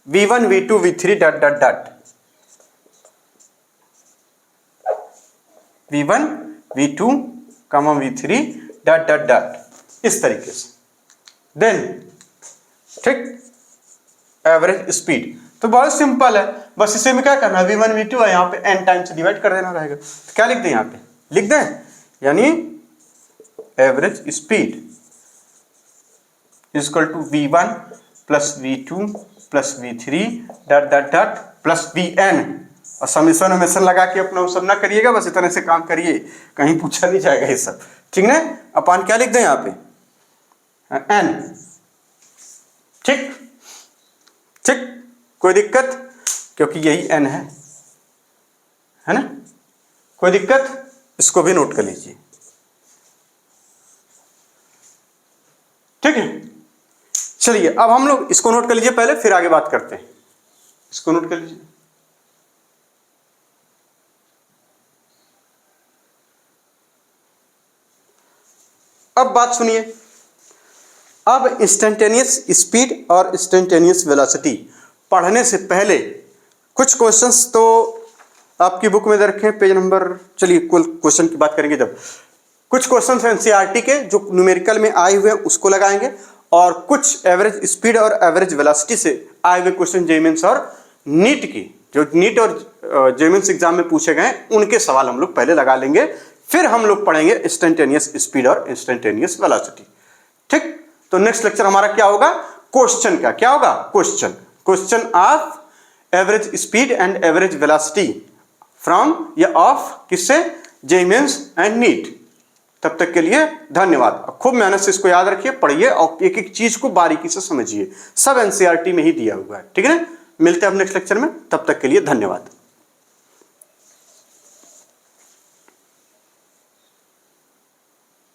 S2: v1 v2 v3 dot dot dot, v1 v2 v3 dot dot dot, इस तरीके से। Then ठीक, average speed तो बहुत simple है, बस इसे में क्या करना है, v1 v2 है, यहाँ पे n टाइम से डिवाइड कर देना रहेगा। तो क्या लिख दें, यहाँ पे लिख दें, यानी average speed equal to v1 plus V2 plus V3 dot dot dot plus Vn। और समीशन उमेशन लगा के अपना वो सब ना करिएगा, बस इतने से काम करिए, कहीं पूछा नहीं जाएगा ये सब, ठीक ना। अपन क्या लिख दें यहाँ पे, n, ठीक ठीक, कोई दिक्कत, क्योंकि यही n है ना, कोई दिक्कत। इसको भी नोट कर लीजिए, ठीक है। चलिए अब हम लोग इसको नोट कर लीजिए पहले, फिर आगे बात करते हैं। इसको नोट कर लीजिए। अब बात सुनिए, अब इंस्टेंटेनियस स्पीड और इंस्टेंटेनियस वेलोसिटी पढ़ने से पहले कुछ क्वेश्चंस तो आपकी बुक में दे रखे हैं, पेज नंबर, चलिए कुल क्वेश्चन की बात करेंगे जब। कुछ क्वेश्चंस एनसीईआरटी के जो न्यूमेरिकल में आए हुए हैं उसको लगाएंगे, और कुछ एवरेज स्पीड और एवरेज वेलोसिटी से आए हुए क्वेश्चन जेईई मेंस और नीट की, जो नीट और जेईई मेंस एग्जाम में पूछे गए उनके सवाल हम लोग पहले लगा लेंगे, फिर हम लोग पढ़ेंगे इंस्टेंटेनियस स्पीड और इंस्टेंटेनियस वेलोसिटी, ठीक। तो नेक्स्ट लेक्चर हमारा क्या होगा, क्वेश्चन का, क्या होगा, question of average speed and average velocity from या ऑफ किससे, जेईई मेंस एंड नीट। तब तक के लिए धन्यवाद। खूब मेहनत से इसको याद रखिए, पढ़िए और एक एक चीज को बारीकी से समझिए, सब एनसीईआरटी में ही दिया हुआ है, ठीक है ना। मिलते हैं अब नेक्स्ट लेक्चर में, तब तक के लिए धन्यवाद।